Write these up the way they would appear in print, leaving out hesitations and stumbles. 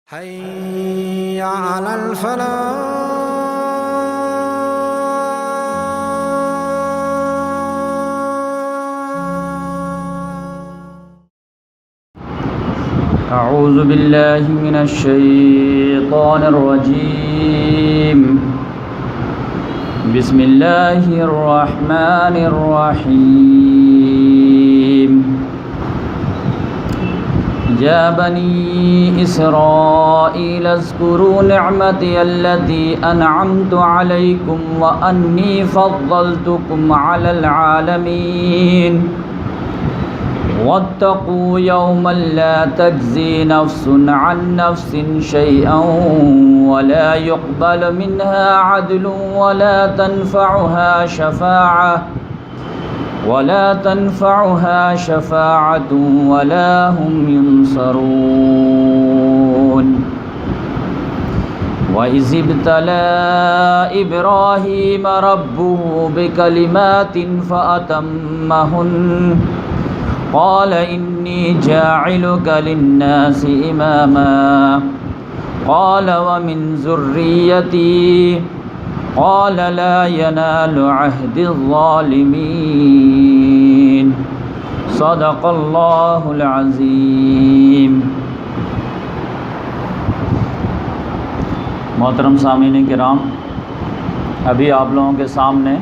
حي على الفلاح. أعوذ بالله من الشيطان الرجيم. بسم الله الرحمن الرحيم. يا بني إسرائيل اذكروا نعمتي التي أنعمت عليكم وأني فضلتكم على العالمين واتقوا يوما لا تجزي نفس عن نفس شيئا ولا يقبل منها عدل ولا تنفعها شفاعة ولا هم ينصرون. وإذ ابتلى إبراهيم ربه بكلمات فأتمهن قال إني جاعلك للناس إماما قال ومن ذريتي قال لا ينال عهد الظالمين. صدق اللہ العظیم. محترم سامعین کرام، ابھی آپ لوگوں کے سامنے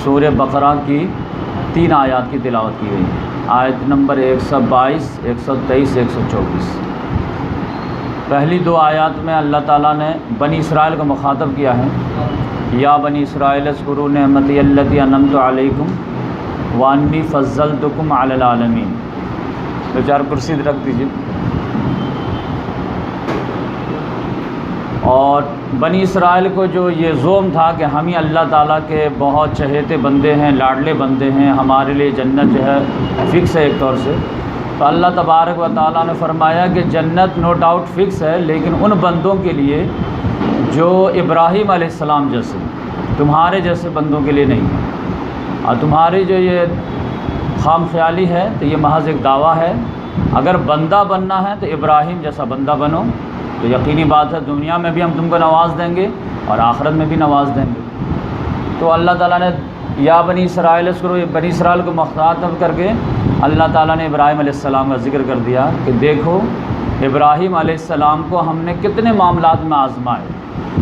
سورہ بقرہ کی 3 آیات کی تلاوت کی گئی. آیت نمبر 122، 123، 124. پہلی 2 آیات میں اللہ تعالیٰ نے بنی اسرائیل کو مخاطب کیا ہے. یا بنی اسرائیل اذکروا نعمتی التی انعمت علیکم وانی فضلتکم علی العالمین. 2-4 کرسی رکھ دیجیے. اور بنی اسرائیل کو جو یہ زوم تھا کہ ہم ہی اللہ تعالیٰ کے بہت چہیتے بندے ہیں، لاڈلے بندے ہیں، ہمارے لیے جنت جو ہے فکس ہے ایک طور سے، تو اللہ تبارک و تعالیٰ نے فرمایا کہ جنت نو ڈاؤٹ فکس ہے، لیکن ان بندوں کے لیے جو ابراہیم علیہ السلام جیسے، تمہارے جیسے بندوں کے لیے نہیں ہے. اور تمہاری جو یہ خام خیالی ہے تو یہ محض ایک دعویٰ ہے. اگر بندہ بننا ہے تو ابراہیم جیسا بندہ بنو، تو یقینی بات ہے دنیا میں بھی ہم تم کو نواز دیں گے اور آخرت میں بھی نواز دیں گے. تو اللہ تعالیٰ نے یا بنی اسرائیل اذکروا، بنی اسرائیل کو مخاطب کر کے اللہ تعالیٰ نے ابراہیم علیہ السلام کا ذکر کر دیا کہ دیکھو ابراہیم علیہ السلام کو ہم نے کتنے معاملات میں آزمائے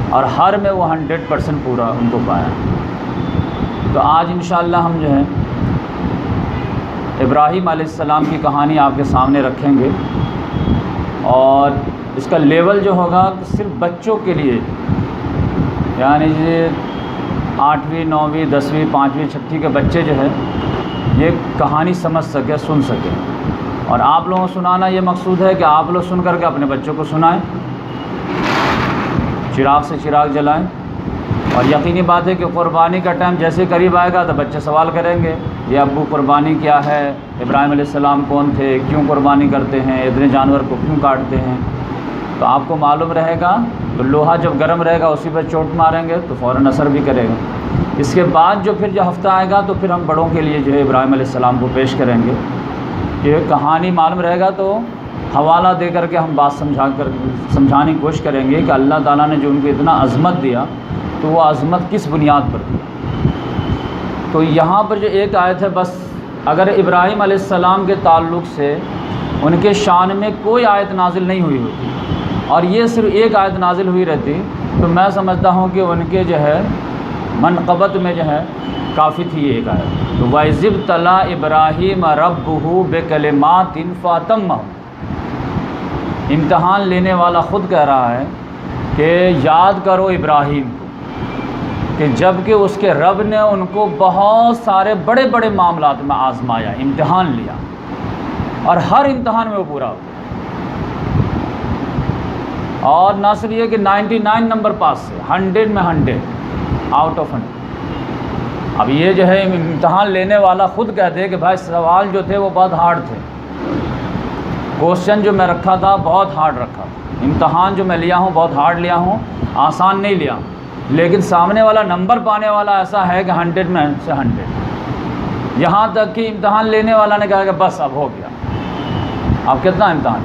اور ہر میں وہ 100% پورا ان کو پایا. تو آج انشاءاللہ ہم جو ہے ابراہیم علیہ السلام کی کہانی آپ کے سامنے رکھیں گے، اور اس کا لیول جو ہوگا صرف بچوں کے لیے، یعنی 8ویں 9ویں 10ویں 5ویں 6ٹھی کے بچے جو ہے یہ کہانی سمجھ سکے، سن سکے. اور آپ لوگوں کو سنانا یہ مقصود ہے کہ آپ لوگ سن کر کے اپنے بچوں کو سنائیں، چراغ سے چراغ جلائیں. اور یقینی بات ہے کہ قربانی کا ٹائم جیسے قریب آئے گا تو بچے سوال کریں گے یہ ابو قربانی کیا ہے، ابراہیم علیہ السلام کون تھے، کیوں قربانی کرتے ہیں، اتنے جانور کو کیوں کاٹتے ہیں. تو آپ کو معلوم رہے گا تو لوہا جب گرم رہے گا اسی پر چوٹ ماریں گے تو فوراً اثر بھی کرے گا. اس کے بعد جو ہفتہ آئے گا تو پھر ہم بڑوں کے لیے جو ہے ابراہیم علیہ السلام کو پیش کریں گے. یہ کہانی معلوم رہے گا تو حوالہ دے کر کے ہم بات سمجھانے کی کوشش کریں گے کہ اللہ تعالیٰ نے جو ان کو اتنا عظمت دیا تو وہ عظمت کس بنیاد پر دی. تو یہاں پر جو ایک آیت ہے، بس اگر ابراہیم علیہ السلام کے تعلق سے ان کے شان میں کوئی آیت نازل نہیں ہوئی ہوتی اور یہ صرف ایک آیت نازل ہوئی رہتی تو میں سمجھتا ہوں کہ ان کے جو ہے منقبت میں جو ہے کافی تھی یہ ایک آیت. تو وَإِذِ ابْتَلَىٰ إِبْرَاهِيمَ رَبُّهُ بِكَلِمَاتٍ فَأَتَمَّهُنَّ. امتحان لینے والا خود کہہ رہا ہے کہ یاد کرو ابراہیم کو کہ جب کہ اس کے رب نے ان کو بہت سارے بڑے بڑے معاملات میں آزمایا، امتحان لیا، اور ہر امتحان میں وہ پورا ہو. اور نہ صرف یہ کہ 99 نمبر پاس سے 100 میں 100 آؤٹ آف 100. اب یہ جو ہے امتحان لینے والا خود کہتے ہیں کہ بھائی سوال جو تھے وہ بہت ہارڈ تھے، کوشچن جو میں رکھا تھا بہت ہارڈ رکھا تھا، امتحان جو میں لیا ہوں بہت ہارڈ لیا ہوں، آسان نہیں لیا ہوں. لیکن سامنے والا نمبر پانے والا ایسا ہے کہ 100 میں سے 100. یہاں تک کہ امتحان لینے والا نے کہا کہ بس اب ہو گیا. اب کتنا امتحان؟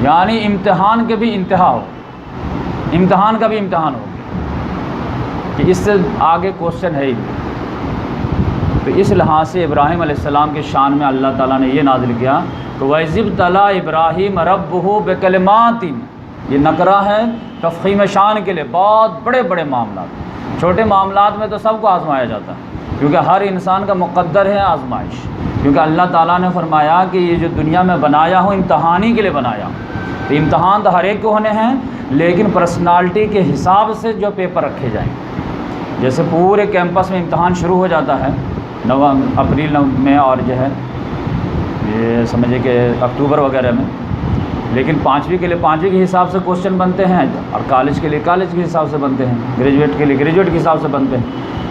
یعنی امتحان کے بھی انتہا ہو، امتحان کا بھی امتحان ہو کہ اس سے آگے کوشچن ہے ہی نہیں۔ تو اس لحاظ سے ابراہیم علیہ السلام کے شان میں اللہ تعالیٰ نے یہ نازل کیا کہ وَإِذِ ابْتَلَىٰ إِبْرَاهِيمَ رَبُّهُ بِكَلِمَاتٍ، یہ نکرہ ہے تفخیم شان کے لیے، بہت بڑے بڑے معاملات، چھوٹے معاملات میں تو سب کو آزمایا جاتا ہے کیونکہ ہر انسان کا مقدر ہے آزمائش، کیونکہ اللہ تعالیٰ نے فرمایا کہ یہ جو دنیا میں بنایا ہوں امتحانی کے لیے بنایا ہوں۔ تو امتحان تو ہر ایک کو ہونے ہیں، لیکن پرسنالٹی کے حساب سے جو پیپر رکھے جائیں، جیسے پورے کیمپس میں امتحان شروع ہو جاتا ہے اپریل میں اور جو ہے یہ سمجھے کہ اکتوبر وغیرہ میں، لیکن پانچویں کے لیے پانچویں کے حساب سے کوشچن بنتے ہیں اور کالج کے لیے کالج کے حساب سے بنتے ہیں، گریجویٹ کے لیے گریجویٹ کے حساب سے بنتے ہیں۔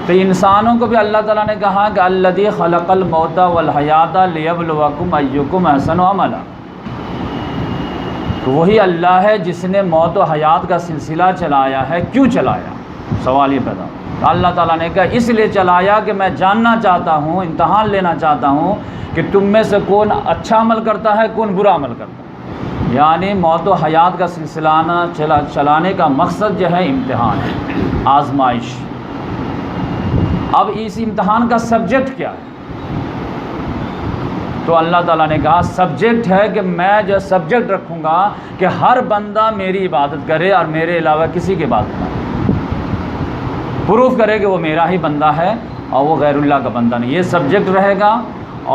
تو انسانوں کو بھی اللہ تعالیٰ نے کہا کہ الذی خلق الموت والحیات لیبلوکم ایکم احسن عملا، تو وہی اللہ ہے جس نے موت و حیات کا سلسلہ چلایا ہے۔ کیوں چلایا؟ سوال یہ پیدا ہو۔ اللہ تعالیٰ نے کہا اس لیے چلایا کہ میں جاننا چاہتا ہوں، امتحان لینا چاہتا ہوں کہ تم میں سے کون اچھا عمل کرتا ہے، کون برا عمل کرتا ہے۔ یعنی موت و حیات کا سلسلہ چلانے کا مقصد جو ہے امتحان ہے، آزمائش۔ اب اس امتحان کا سبجیکٹ کیا ہے؟ تو اللہ تعالیٰ نے کہا سبجیکٹ ہے کہ میں جو سبجیکٹ رکھوں گا کہ ہر بندہ میری عبادت کرے اور میرے علاوہ کسی کی عبادت نہ کرے، پروف کرے کہ وہ میرا ہی بندہ ہے اور وہ غیر اللہ کا بندہ نہیں، یہ سبجیکٹ رہے گا۔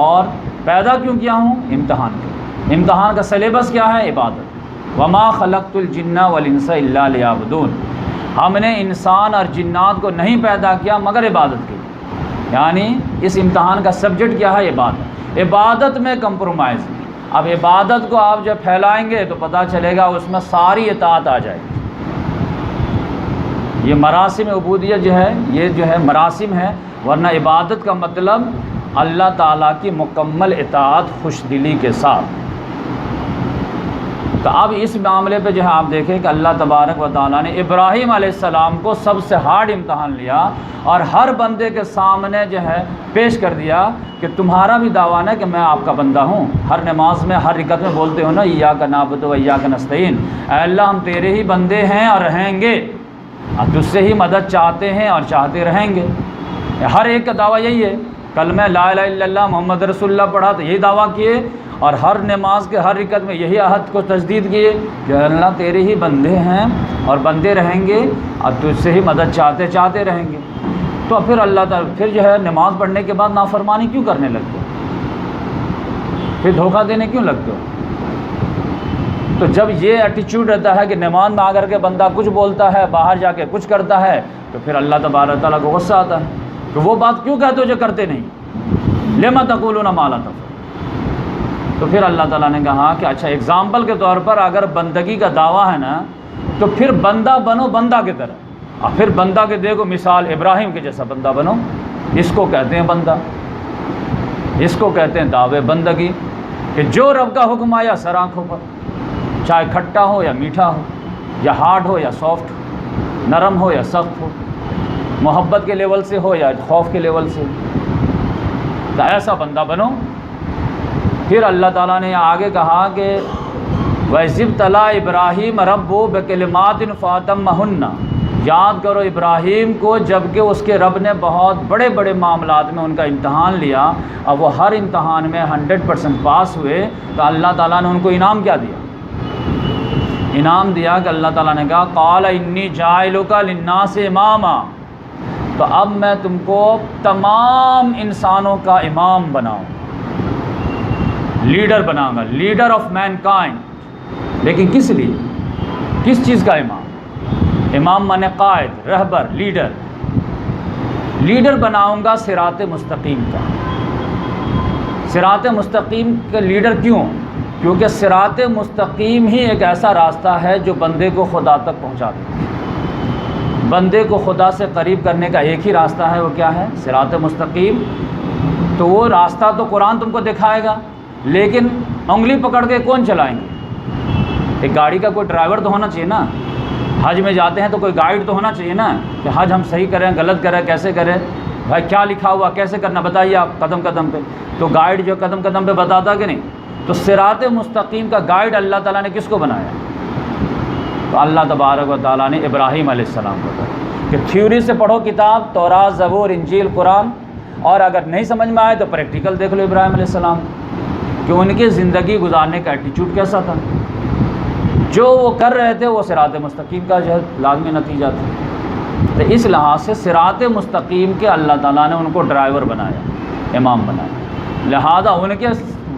اور پیدا کیوں کیا ہوں؟ امتحان کے۔ امتحان کا سلیبس کیا ہے؟ عبادت۔ وما خلقت الجن والانس الا لیعبدون، ہم نے انسان اور جنات کو نہیں پیدا کیا مگر عبادت کے لیے، یعنی اس امتحان کا سبجیکٹ کیا ہے؟ عبادت۔ عبادت میں کمپرومائز نہیں۔ اب عبادت کو آپ جب پھیلائیں گے تو پتہ چلے گا اس میں ساری اطاعت آ جائے گی۔ یہ مراسم عبودیت جو ہے، یہ جو ہے مراسم ہے، ورنہ عبادت کا مطلب اللہ تعالیٰ کی مکمل اطاعت خوش دلی کے ساتھ۔ تو اب اس معاملے پہ جو ہے آپ دیکھیں کہ اللہ تبارک و تعالیٰ نے ابراہیم علیہ السلام کو سب سے ہارڈ امتحان لیا اور ہر بندے کے سامنے جو ہے پیش کر دیا کہ تمہارا بھی دعویٰ ہے کہ میں آپ کا بندہ ہوں۔ ہر نماز میں ہر رکعت میں بولتے ہو نا ایاک نعبد و ایاک نستعین، اے اللہ ہم تیرے ہی بندے ہیں اور رہیں گے، اور تجھ سے ہی مدد چاہتے ہیں اور چاہتے رہیں گے۔ ہر ایک کا دعویٰ یہی ہے، کلمہ لا الہ الا اللہ محمد رسول اللہ پڑھا تو یہی دعویٰ کیے، اور ہر نماز کے ہر رکعت میں یہی عہد کو تجدید کیے کہ اللہ تیرے ہی بندے ہیں اور بندے رہیں گے اور تجھ سے ہی مدد چاہتے رہیں گے۔ تو پھر اللہ تعالیٰ پھر جو ہے نماز پڑھنے کے بعد نافرمانی کیوں کرنے لگتے ہو؟ پھر دھوکہ دینے کیوں لگتے ہو؟ تو جب یہ ایٹیچیوڈ رہتا ہے کہ نماز میں آ کر کے بندہ کچھ بولتا ہے، باہر جا کے کچھ کرتا ہے، تو پھر اللہ تبارک تعالیٰ کو غصہ آتا ہے کہ وہ بات کیوں کہتے ہو جو کرتے نہیں، لما تقولون ما لا تفعلون۔ تو پھر اللہ تعالیٰ نے کہا کہ اچھا ایگزامپل کے طور پر اگر بندگی کا دعویٰ ہے نا تو پھر بندہ بنو بندہ کی طرح، اور پھر بندہ کے دیکھو مثال ابراہیم کے جیسا بندہ بنو، اس کو کہتے ہیں بندہ، اس کو کہتے ہیں دعوے بندگی، کہ جو رب کا حکم آیا سر آنکھوں پر، چاہے کھٹا ہو یا میٹھا ہو، یا ہارڈ ہو یا سافٹ ہو، نرم ہو یا سخت ہو، محبت کے لیول سے ہو یا خوف کے لیول سے، تو ایسا بندہ بنو۔ پھر اللہ تعالیٰ نے آگے کہا کہ وَإِذِ ابْتَلَىٰ إِبْرَاهِيمَ رَبُّهُ بِكَلِمَاتٍ فَأَتَمَّهُنَّ، یاد کرو ابراہیم کو جب کہ اس کے رب نے بہت بڑے بڑے معاملات میں ان کا امتحان لیا اور وہ ہر امتحان میں 100% پاس ہوئے، تو اللہ تعالیٰ نے ان کو انعام کیا دیا؟ انعام دیا کہ اللہ تعالیٰ نے کہا قَالَ إِنِّي جَاعِلُكَ لِلنَّاسِ إِمَامًا، تو اب میں تم کو تمام انسانوں کا امام بناؤں، لیڈر بناؤں گا، لیڈر آف مین کائنڈ۔ لیکن کس لیے؟ کس چیز کا امام؟ امام مانے قائد، رہبر، لیڈر۔ لیڈر بناؤں گا صراط مستقیم کا۔ صراط مستقیم کا لیڈر کیوں؟ کیونکہ صراط مستقیم ہی ایک ایسا راستہ ہے جو بندے کو خدا تک پہنچا دیتا ہے۔ بندے کو خدا سے قریب کرنے کا ایک ہی راستہ ہے، وہ کیا ہے؟ صراط مستقیم۔ تو وہ راستہ تو قرآن تم کو دکھائے گا، لیکن انگلی پکڑ کے کون چلائیں گے؟ ایک گاڑی کا کوئی ڈرائیور تو ہونا چاہیے نا۔ حج میں جاتے ہیں تو کوئی گائیڈ تو ہونا چاہیے نا کہ حج ہم صحیح کریں، غلط کریں، کیسے کریں، بھائی کیا لکھا ہوا کیسے کرنا بتائیے آپ قدم قدم پہ۔ تو گائیڈ جو قدم قدم پہ بتاتا کہ نہیں، تو صراط مستقیم کا گائیڈ اللہ تعالیٰ نے کس کو بنایا؟ تو اللہ تبارک و تعالیٰ نے ابراہیم علیہ السلام کو بنایا کہ تھیوری سے پڑھو کتاب تورات، زبور، انجیل، قرآن، اور اگر نہیں سمجھ میں آئے تو پریکٹیکل دیکھ لو ابراہیم علیہ السلام کہ ان کی زندگی گزارنے کا ایٹیچیوڈ کیسا تھا، جو وہ کر رہے تھے وہ صراط مستقیم کا جو ہے لازمی نتیجہ تھا۔ تو اس لحاظ سے صراط مستقیم کے اللہ تعالیٰ نے ان کو ڈرائیور بنایا، امام بنایا، لہذا ان کے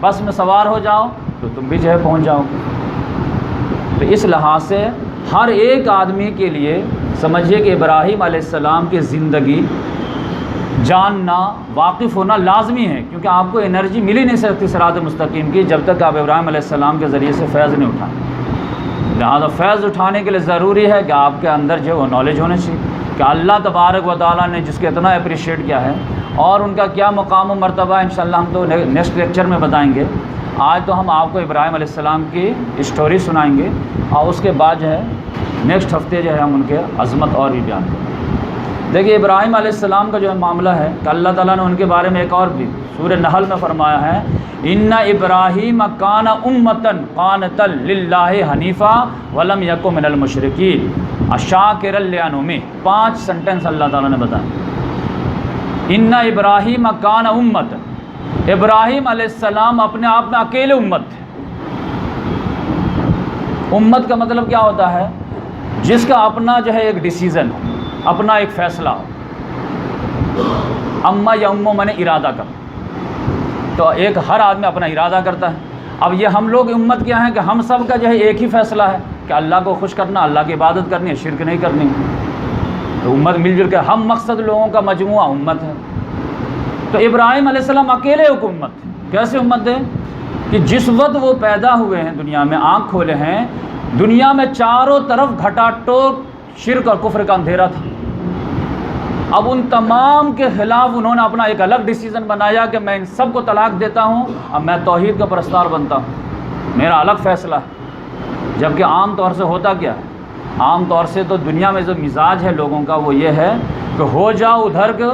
بس میں سوار ہو جاؤ تو تم بھی جو ہے پہنچ جاؤ گے۔ تو اس لحاظ سے ہر ایک آدمی کے لیے سمجھیے کہ ابراہیم علیہ السلام کی زندگی جاننا، واقف ہونا لازمی ہے، کیونکہ آپ کو انرجی مل ہی نہیں سکتی صراط مستقیم کی جب تک آپ ابراہیم علیہ السلام کے ذریعے سے فیض نہیں اٹھائیں۔ لہذا فیض اٹھانے کے لیے ضروری ہے کہ آپ کے اندر جو ہے وہ نالج ہونا چاہیے کہ اللہ تبارک و تعالیٰ نے جس کو اتنا اپریشیٹ کیا ہے اور ان کا کیا مقام و مرتبہ ہے، انشاءاللہ ہم تو نیکسٹ لیکچر میں بتائیں گے۔ آج تو ہم آپ کو ابراہیم علیہ السلام کی اسٹوری سنائیں گے اور اس کے بعد جو ہے نیکسٹ ہفتے جو ہے ہم ان کے عظمت اور بھی بیان کریں گے۔ دیکھیے ابراہیم علیہ السلام کا جو معاملہ ہے کہ اللہ تعالیٰ نے ان کے بارے میں ایک اور بھی سورہ نحل میں فرمایا ہے، ان ابراہیم کان امۃ قانتا للہ حنیفا ولم یک من المشرکین شاکرا لانعمہ۔ 5 سینٹنس اللہ تعالیٰ نے بتایا۔ ان ابراہیم کان امۃ، ابراہیم علیہ السلام اپنے آپ میں اکیلے امت تھے۔ امت کا مطلب کیا ہوتا ہے؟ جس کا اپنا جو ہے ایک ڈیسیزن ہو، اپنا ایک فیصلہ ہو۔ اما یا امو میں نے ارادہ کر، تو ایک ہر آدمی اپنا ارادہ کرتا ہے۔ اب یہ ہم لوگ امت کیا ہیں کہ ہم سب کا جو ہے ایک ہی فیصلہ ہے کہ اللہ کو خوش کرنا، اللہ کی عبادت کرنی ہے، شرک نہیں کرنی۔ تو امت مل جل کے ہم مقصد لوگوں کا مجموعہ امت ہے۔ تو ابراہیم علیہ السلام اکیلے ایک امت تھے۔ کیسے امت ہے کہ جس وقت وہ پیدا ہوئے ہیں دنیا میں، آنکھ کھولے ہیں، دنیا میں چاروں طرف گھٹا ٹوک شرک اور کفر کا اندھیرا تھا۔ اب ان تمام کے خلاف انہوں نے اپنا ایک الگ ڈیسیزن بنایا کہ میں ان سب کو طلاق دیتا ہوں، اب میں توحید کا پرستار بنتا ہوں، میرا الگ فیصلہ ہے۔ جبکہ عام طور سے ہوتا کیا ہے؟ عام طور سے تو دنیا میں جو مزاج ہے لوگوں کا وہ یہ ہے کہ ہو جاؤ ادھر کے،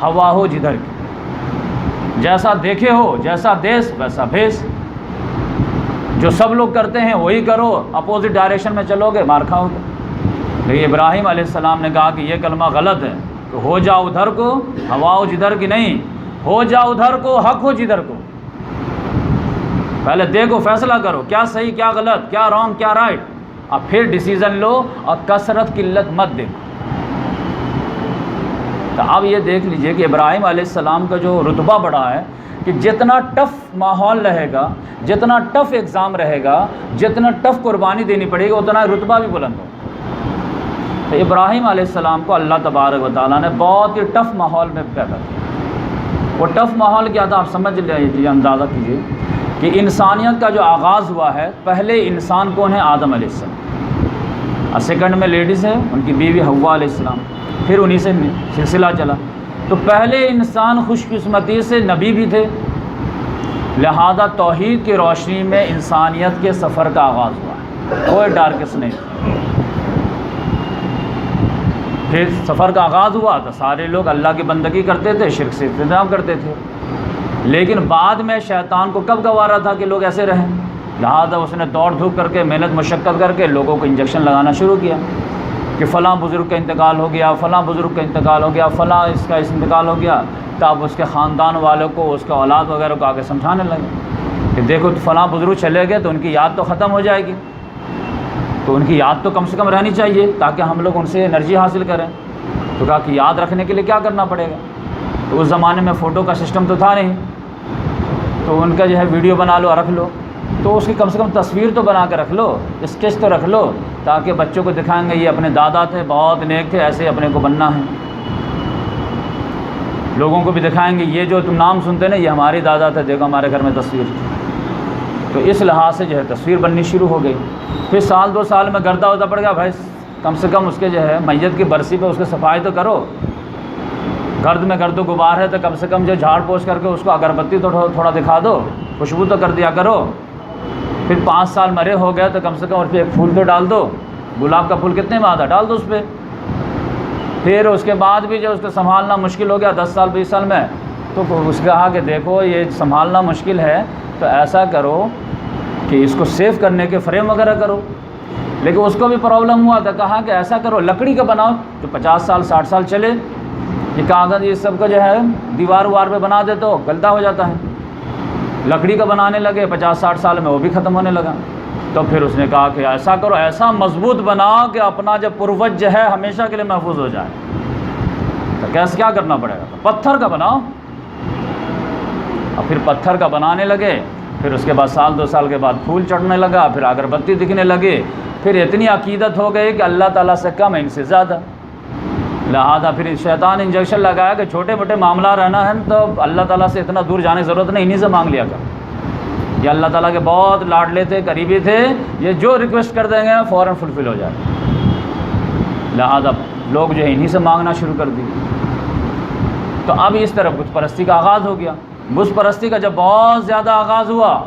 ہوا ہو جدھر کی، جیسا دیکھے ہو، جیسا دیس ویسا بھیس، جو سب لوگ کرتے ہیں وہی کرو، اپوزٹ ڈائریکشن میں چلو گے مار کھاؤ گے۔ لیکن ابراہیم علیہ السلام نے کہا کہ یہ کلمہ غلط ہے کہ ہو جاؤ ادھر کو، ہوا ہو جدھر کی نہیں، ہو جاؤ ادھر کو، حق ہو جدھر کو۔ پہلے دیکھو، فیصلہ کرو کیا صحیح کیا غلط، کیا رانگ کیا رائٹ، اب پھر ڈیسیزن لو اور کثرت قلت مت دیکھو۔ تو اب یہ دیکھ لیجئے کہ ابراہیم علیہ السلام کا جو رتبہ بڑا ہے کہ جتنا ٹف ماحول رہے گا، جتنا ٹف ایگزام رہے گا، جتنا ٹف قربانی دینی پڑے گی، اتنا رتبہ بھی بلند ہوگا۔ تو ابراہیم علیہ السلام کو اللہ تبارک و تعالیٰ نے بہت ہی ٹف ماحول میں پیدا کیا۔ وہ ٹف ماحول کیا تھا آپ سمجھ لیجیے، اندازہ کیجیے کہ انسانیت کا جو آغاز ہوا ہے، پہلے انسان کون ہے؟ آدم علیہ السلام، اور سیکنڈ میں لیڈیز ہے ان کی بیوی حوا علیہ السلام، پھر انہی سے سلسلہ چلا۔ تو پہلے انسان خوش قسمتی سے نبی بھی تھے، لہذا توحید کی روشنی میں انسانیت کے سفر کا آغاز ہوا ہے، کوئی ڈارکس نہیں۔ پھر سفر کا آغاز ہوا تو سارے لوگ اللہ کی بندگی کرتے تھے، شرک سے اجتناب کرتے تھے، لیکن بعد میں شیطان کو کب گوارا تھا کہ لوگ ایسے رہیں، لہذا اس نے دوڑ دھوپ کر کے، محنت مشقت کر کے لوگوں کو انجیکشن لگانا شروع کیا کہ فلاں بزرگ کا انتقال ہو گیا، فلاں بزرگ کا انتقال ہو گیا، فلاں اس کا انتقال ہو گیا۔ تو اب اس کے خاندان والوں کو، اس کے اولاد وغیرہ کو آگے سمجھانے لگے کہ دیکھو فلاں بزرگ چلے گئے تو ان کی یاد تو ختم ہو جائے گی، تو ان کی یاد تو کم سے کم رہنی چاہیے تاکہ ہم لوگ ان سے انرجی حاصل کریں۔ تو کہا کہ یاد رکھنے کے لیے کیا کرنا پڑے گا؟ تو اس زمانے میں فوٹو کا سسٹم تو تھا نہیں، تو ان کا جو ہے ویڈیو بنا لو اور رکھ لو، تو اس کی کم سے کم تصویر تو بنا کے رکھ لو، اسکیچ تو رکھ لو، تاکہ بچوں کو دکھائیں گے یہ اپنے دادا تھے، بہت نیک تھے، ایسے اپنے کو بننا ہے۔ لوگوں کو بھی دکھائیں گے یہ جو تم نام سنتے نا یہ ہمارے دادا تھے، دیکھو ہمارے گھر میں تصویر تھی۔ تو اس لحاظ سے جو ہے تصویر بننی شروع ہو گئی۔ پھر سال 2 سال میں گردہ ہوتا پڑ گیا، بھائی کم سے کم اس کے جو ہے میت کی برسی پہ اس کی صفائی تو کرو، گرد میں گرد و غبار ہے تو کم سے کم جو جھاڑ پوچھ کر کے اس کو اگربتی تو تھوڑا دکھا دو، خوشبو تو کر دیا کرو۔ پھر 5 سال مرے ہو گئے تو کم سے کم اس پہ ایک پھول تو ڈال دو، گلاب کا پھول کتنے میں آتا ڈال دو اس پہ۔ پھر اس کے بعد بھی جو اس کو سنبھالنا مشکل ہو گیا 10 سال 20 سال میں، تو اس نے کہا کہ دیکھو یہ سنبھالنا مشکل ہے، تو ایسا کرو کہ اس کو سیف کرنے کے فریم وغیرہ کرو. لیکن اس کو بھی پرابلم ہوا تھا, کہا کہ ایسا کرو لکڑی کا بناؤ جو 50 سال 60 سال چلے. یہ کاغذ یہ سب کا جو ہے دیوار وار پہ بنا دے تو گلتا ہو جاتا ہے. لکڑی کا بنانے لگے, 50-60 سال میں وہ بھی ختم ہونے لگا. تو پھر اس نے کہا کہ ایسا کرو, ایسا مضبوط بناؤ کہ اپنا جو پروج جو ہے ہمیشہ کے لیے محفوظ ہو جائے. تو کیسے کیا کرنا پڑے گا؟ تو پتھر کا بناؤ. اور پھر پتھر کا بنانے لگے. پھر اس کے بعد سال 2 سال کے بعد پھول چڑھنے لگا, پھر اگربتی دکھنے لگے. پھر اتنی عقیدت ہو گئی کہ اللہ تعالیٰ سے کم ہے ان سے زیادہ. لہٰذا پھر شیطان انجیکشن لگایا کہ چھوٹے موٹے معاملہ رہنا ہے تو اللہ تعالیٰ سے اتنا دور جانے کی ضرورت نہیں, انہیں سے مانگ لیا کر. یہ اللہ تعالیٰ کے بہت لاڈلے تھے, قریبی تھے, یہ جو ریکویسٹ کر دیں گے فوراً فلفل ہو جائے. لہٰذا لوگ جو ہے انہیں سے مانگنا شروع کر دی. تو اب اس طرح بت پرستی کا آغاز ہو گیا. بت پرستی کا جب بہت زیادہ آغاز ہوا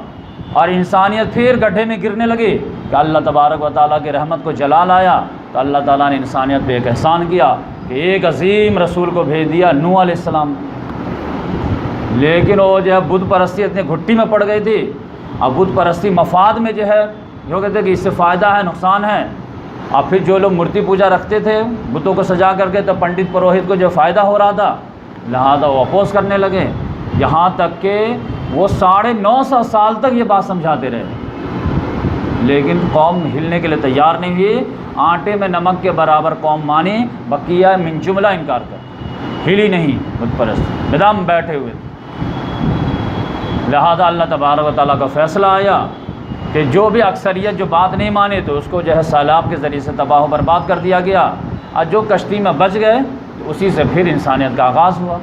اور انسانیت پھر گڈھے میں گرنے لگی کہ اللہ تبارک و تعالیٰ کی رحمت کو جلال آیا, تو اللہ تعالیٰ نے انسانیت پہ ایک احسان کیا کہ ایک عظیم رسول کو بھیج دیا, نوح علیہ السلام. لیکن وہ جو ہے بت پرستی اتنی گھٹی میں پڑ گئی تھی. اب بت پرستی مفاد میں جو ہے جو کہتے کہ اس سے فائدہ ہے نقصان ہے. اور پھر جو لوگ مورتی پوجا رکھتے تھے بتوں کو سجا کر کے, تو پنڈت پروہت کو جو فائدہ ہو رہا تھا, لہذا وہ اپوز کرنے لگے. یہاں تک کہ وہ 950 سال تک یہ بات سمجھاتے رہے, لیکن قوم ہلنے کے لیے تیار نہیں ہوئی. آٹے میں نمک کے برابر قوم مانی, بقیہ من جملہ انکار کر, ہلی نہیں بت پرست, بدام بیٹھے ہوئے. لہذا اللہ تبارک و تعالیٰ کا فیصلہ آیا کہ جو بھی اکثریت جو بات نہیں مانے تو اس کو جو ہے سیلاب کے ذریعے سے تباہ و برباد کر دیا گیا. اور جو کشتی میں بچ گئے تو اسی سے پھر انسانیت کا آغاز ہوا,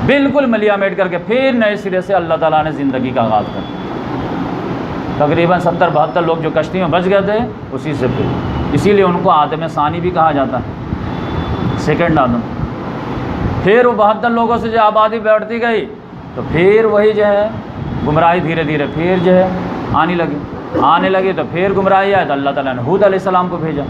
بالکل ملیا میٹ کر کے پھر نئے سرے سے اللہ تعالیٰ نے زندگی کا آغاز کر دیا. تقریباً 70-72 لوگ جو کشتی میں بچ گئے تھے اسی سے پھر, اسی لیے ان کو آدم ثانی بھی کہا جاتا ہے, سیکنڈ آدم. پھر وہ 72 لوگوں سے جو آبادی بیٹھتی گئی تو پھر وہی جو ہے گمراہی دھیرے دھیرے پھر جو ہے آنے لگی. تو پھر گمراہی آئے تو اللہ تعالیٰ نے ہود علیہ السلام کو بھیجا.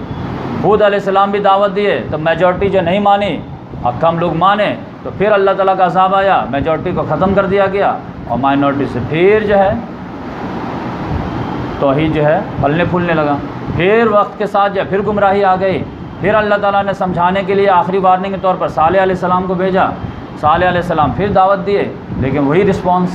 ہود علیہ السلام بھی دعوت دیے تو میجورٹی جو نہیں مانی اور کم لوگ مانے, تو پھر اللہ تعالیٰ کا عذاب آیا, میجورٹی کو ختم کر دیا گیا اور مائنورٹی سے پھر جو ہے توحید جو ہے پھلنے پھولنے لگا. پھر وقت کے ساتھ جو پھر گمراہی آ گئی. پھر اللہ تعالیٰ نے سمجھانے کے لیے آخری وارننگ کے طور پر صالح علیہ السلام کو بھیجا. صالح علیہ السلام پھر دعوت دیے, لیکن وہی رسپانس.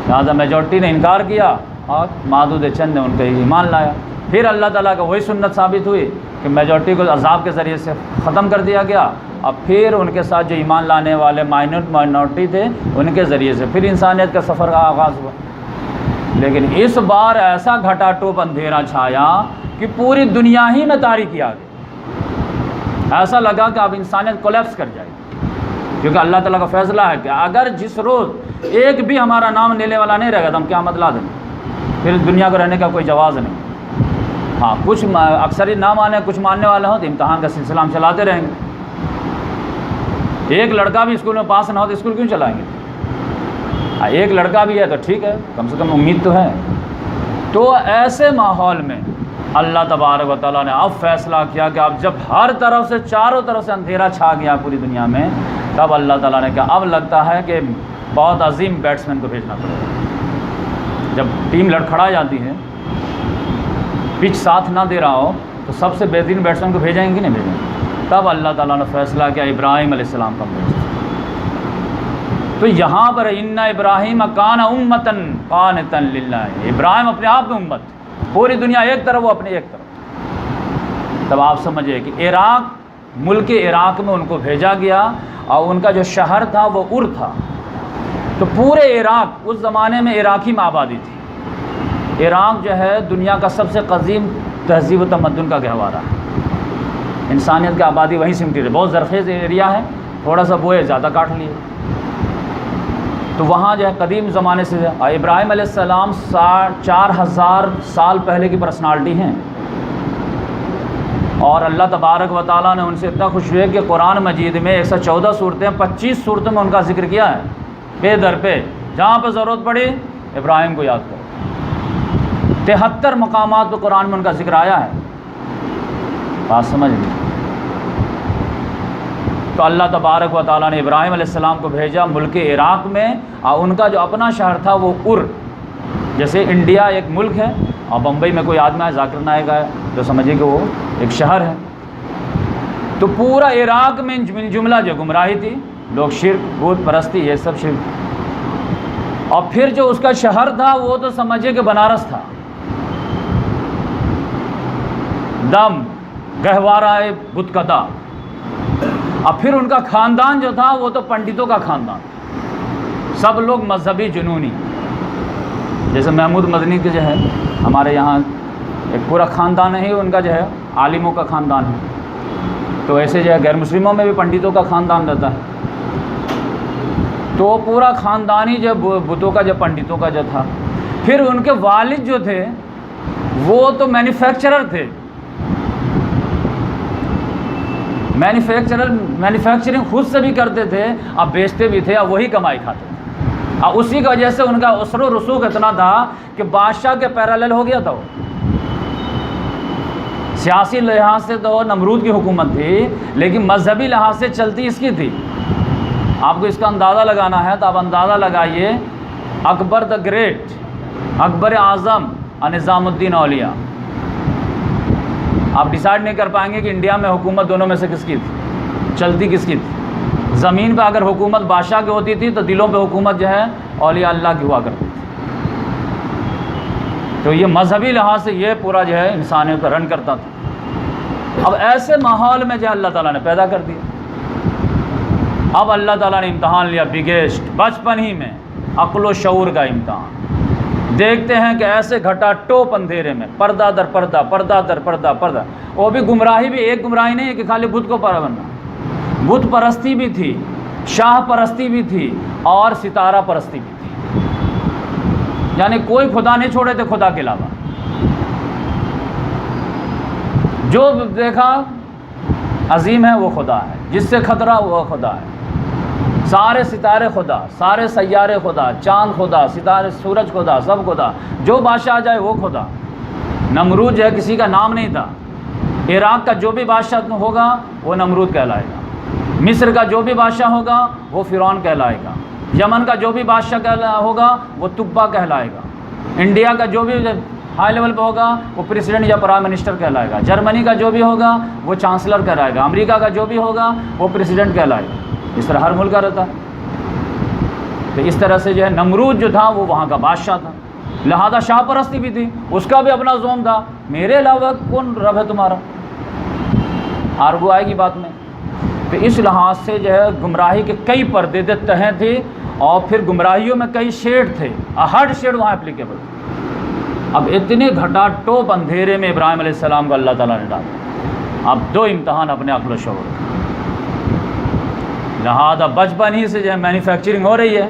لہٰذا میجورٹی نے انکار کیا اور معدود چند نے ان کا ایمان لایا. پھر اللہ تعالیٰ کا وہی سنت ثابت ہوئی کہ میجورٹی کو عذاب کے ذریعے سے ختم کر دیا گیا, اور پھر ان کے ساتھ جو ایمان لانے والے مائنورٹی تھے ان کے ذریعے سے پھر انسانیت کا سفر کا آغاز ہوا. لیکن اس بار ایسا گھٹا ٹوپ اندھیرا چھایا کہ پوری دنیا ہی میں تاریکی آ گئی. ایسا لگا کہ اب انسانیت کولیپس کر جائے گی, کیونکہ اللہ تعالیٰ کا فیصلہ ہے کہ اگر جس روز ایک بھی ہمارا نام لینے والا نہیں رہے گا تو ہم قیامت لا دیں گے. پھر دنیا کو رہنے کا کوئی جواز نہیں. ہاں کچھ اکثریت نہ مانے, کچھ ماننے والے ہوں تو امتحان کا سلسلہ ہم چلاتے رہیں گے. ایک لڑکا بھی اسکول میں پاس نہ ہو تو اسکول کیوں چلائیں گے؟ ایک لڑکا بھی ہے تو ٹھیک ہے, کم سے کم امید تو ہے. تو ایسے ماحول میں اللہ تبارک و تعالیٰ نے اب فیصلہ کیا کہ اب جب ہر طرف سے چاروں طرف سے اندھیرا چھا گیا پوری دنیا میں, تب اللہ تعالیٰ نے کہا اب لگتا ہے کہ بہت عظیم بیٹسمین کو بھیجنا پڑے گا. جب ٹیم لڑکھڑا جاتی ہے, پچ ساتھ نہ دے رہا ہو, تو سب سے بہترین بیٹسمین کو بھیجیں گے کہ نہیں بھیجیں گے؟ تب اللہ تعالیٰ نے فیصلہ کیا ابراہیم علیہ السلام کا بھیجا. تو یہاں پر ان ابراہیم کان امتن قانتا للہ, ابراہیم اپنے آپ میں امت, پوری دنیا ایک طرف وہ اپنے ایک طرف. تب آپ سمجھے کہ عراق, ملک عراق میں ان کو بھیجا گیا, اور ان کا جو شہر تھا وہ ار تھا. تو پورے عراق اس زمانے میں عراقی میں آبادی تھی. عراق جو ہے دنیا کا سب سے قدیم تہذیب و تمدن کا گہوارہ ہے. انسانیت کی آبادی وہیں سمٹی رہی. بہت زرخیز ایریا ہے, تھوڑا سا بوئے زیادہ کاٹ لیے. تو وہاں جو ہے قدیم زمانے سے ابراہیم علیہ السلام 4000 سال پہلے کی پرسنالٹی ہیں, اور اللہ تبارک و تعالیٰ نے ان سے اتنا خوش ہوئے کہ قرآن مجید میں 114 صورتیں 25 صورتوں میں ان کا ذکر کیا ہے. پہ در پہ جہاں پہ ضرورت پڑی ابراہیم کو یاد کرو. 73 مقامات پہ قرآن میں ان کا ذکر آیا ہے. بات سمجھ گئی؟ تو اللہ تبارک و تعالیٰ نے ابراہیم علیہ السلام کو بھیجا ملک عراق میں، اور ان کا جو اپنا شہر تھا وہ ار، جیسے انڈیا ایک ملک ہے اور بمبئی میں کوئی آدمی ہے ذاکر نائک ہے تو سمجھیے کہ وہ ایک شہر ہے۔ تو پورا عراق میں جملہ جو گمراہی تھی، لوگ شرک، بت پرستی، یہ سب شرک۔ اور پھر جو اس کا شہر تھا وہ تو سمجھیے کہ بنارس تھا، دم گہوارہ بت کدا۔ اور پھر ان کا خاندان جو تھا وہ تو پنڈتوں کا خاندان، سب لوگ مذہبی جنونی، جیسے محمود مدنی کے جو ہے ہمارے یہاں ایک پورا خاندان ہے ان کا جو ہے عالموں کا خاندان ہے، تو ایسے جو ہے غیر مسلموں میں بھی پنڈتوں کا خاندان رہتا ہے۔ تو پورا خاندانی جو بتوں کا جو پنڈتوں کا جو تھا، پھر ان کے والد جو تھے وہ تو مینوفیکچرر تھے، مینوفیکچرنگ خود سے بھی کرتے تھے اور بیچتے بھی تھے، اور وہی کمائی کھاتے تھے، اور اسی کی وجہ سے ان کا اسر و رسوخ اتنا تھا کہ بادشاہ کے پیرالل ہو گیا تھا وہ۔ سیاسی لحاظ سے تو نمرود کی حکومت تھی، لیکن مذہبی لحاظ سے چلتی اس کی تھی۔ آپ کو اس کا اندازہ لگانا ہے تو آپ اندازہ لگائیے، اکبر دا گریٹ، اکبر اعظم اور نظام الدین اولیاء، آپ ڈیسائیڈ نہیں کر پائیں گے کہ انڈیا میں حکومت دونوں میں سے کس کی تھی، چلتی کس کی تھی۔ زمین پہ اگر حکومت بادشاہ کی ہوتی تھی تو دلوں پہ حکومت جو ہے اولیاء اللہ کی ہوا کرتی تھی۔ تو یہ مذہبی لحاظ سے یہ پورا جو ہے انسانیت کو رن کرتا تھا۔ اب ایسے ماحول میں جو ہے اللہ تعالیٰ نے پیدا کر دیا۔ اب اللہ تعالیٰ نے امتحان لیا بگیسٹ، بچپن ہی میں عقل و شعور کا امتحان۔ دیکھتے ہیں کہ ایسے گھٹا ٹوپ اندھیرے میں پردہ در پردہ، پردہ در پردہ، پردہ، وہ بھی گمراہی بھی ایک گمراہی نہیں ہے کہ خالی بت کو پارا بننا، بت پرستی بھی تھی، شاہ پرستی بھی تھی، اور ستارہ پرستی بھی تھی، یعنی کوئی خدا نہیں چھوڑے تھے خدا کے علاوہ۔ جو دیکھا عظیم ہے وہ خدا ہے، جس سے خطرہ وہ خدا ہے، سارے ستارے خدا، سارے سیارے خدا، چاند خدا، ستارے سورج خدا، سب خدا، جو بادشاہ آ جائے وہ خدا۔ نمرود جو ہے کسی کا نام نہیں تھا، عراق کا جو بھی بادشاہ ہوگا وہ نمرود کہلائے گا، مصر کا جو بھی بادشاہ ہوگا وہ فرعون کہلائے گا، یمن کا جو بھی بادشاہ ہوگا وہ تبا کہلائے گا، انڈیا کا جو بھی ہائی لیول پہ ہوگا وہ پریسیڈنٹ یا پرائم منسٹر کہلائے گا، جرمنی کا جو بھی ہوگا وہ چانسلر کہلائے گا، امریکہ کا جو بھی ہوگا وہ پریسیڈنٹ کہلائے گا۔ اس طرح ہر ملک کا رہتا ہے۔ تو اس طرح سے جو ہے نمرود جو تھا وہ وہاں کا بادشاہ تھا، لہذا شاہ پرستی بھی تھی، اس کا بھی اپنا زوم تھا، میرے علاوہ کون رب ہے تمہارا، آرگو آئے گی بات میں۔ تو اس لحاظ سے جو ہے گمراہی کے کئی پردے تہیں تھے، اور پھر گمراہیوں میں کئی شیڈ تھے، اور ہر شیڈ وہاں اپلیکیبل تھا۔ اب اتنے گھٹا ٹوپ اندھیرے میں ابراہیم علیہ السلام کو اللہ تعالیٰ نے ڈالا۔ اب دو امتحان اپنے عقل و شعور کا، لہٰذا بچپن ہی سے جو ہے مینوفیکچرنگ ہو رہی ہے۔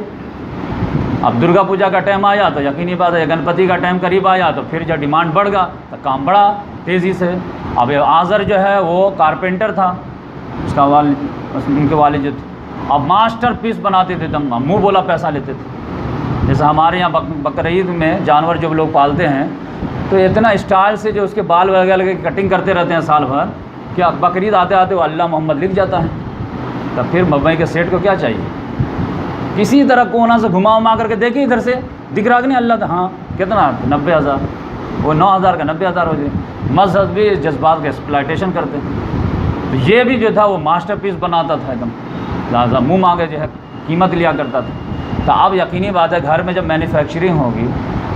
اب درگا پوجا کا ٹائم آیا تو یقینی بات ہے، گنپتی کا ٹائم قریب آیا تو پھر جب ڈیمانڈ بڑھ گیا تو کام بڑھا تیزی سے۔ اب آذر جو ہے وہ کارپینٹر تھا، اس کا والد، ان کے والد جو تھے، اب ماسٹر پیس بناتے تھے، دم منہ بولا پیسہ لیتے تھے۔ جیسے ہمارے یہاں بقرعید میں جانور جب لوگ پالتے ہیں تو اتنا اسٹائل سے جو اس کے بال وغیرہ کٹنگ کرتے رہتے ہیں سال بھر، کہ بقرعید آتے آتے وہ اللہ محمد لکھ جاتا ہے۔ تب پھر مبئی کے سیٹ کو کیا چاہیے، کسی طرح کونا سے گھما کر کے دیکھیں ادھر سے دکھ رہا کہ نہیں اللہ تھا، ہاں کتنا 90,000، وہ 9,000 کا 90,000 ہو جائے۔ مذہب بھی جذبات کا ایکسپلائٹیشن کرتے ہیں، تو یہ بھی جو تھا وہ ماسٹر پیس بناتا تھا ایک دم، لہٰذا منہ مانگے جو ہے قیمت لیا کرتا تھا۔ تو اب یقینی بات ہے گھر میں جب مینوفیکچرنگ ہوگی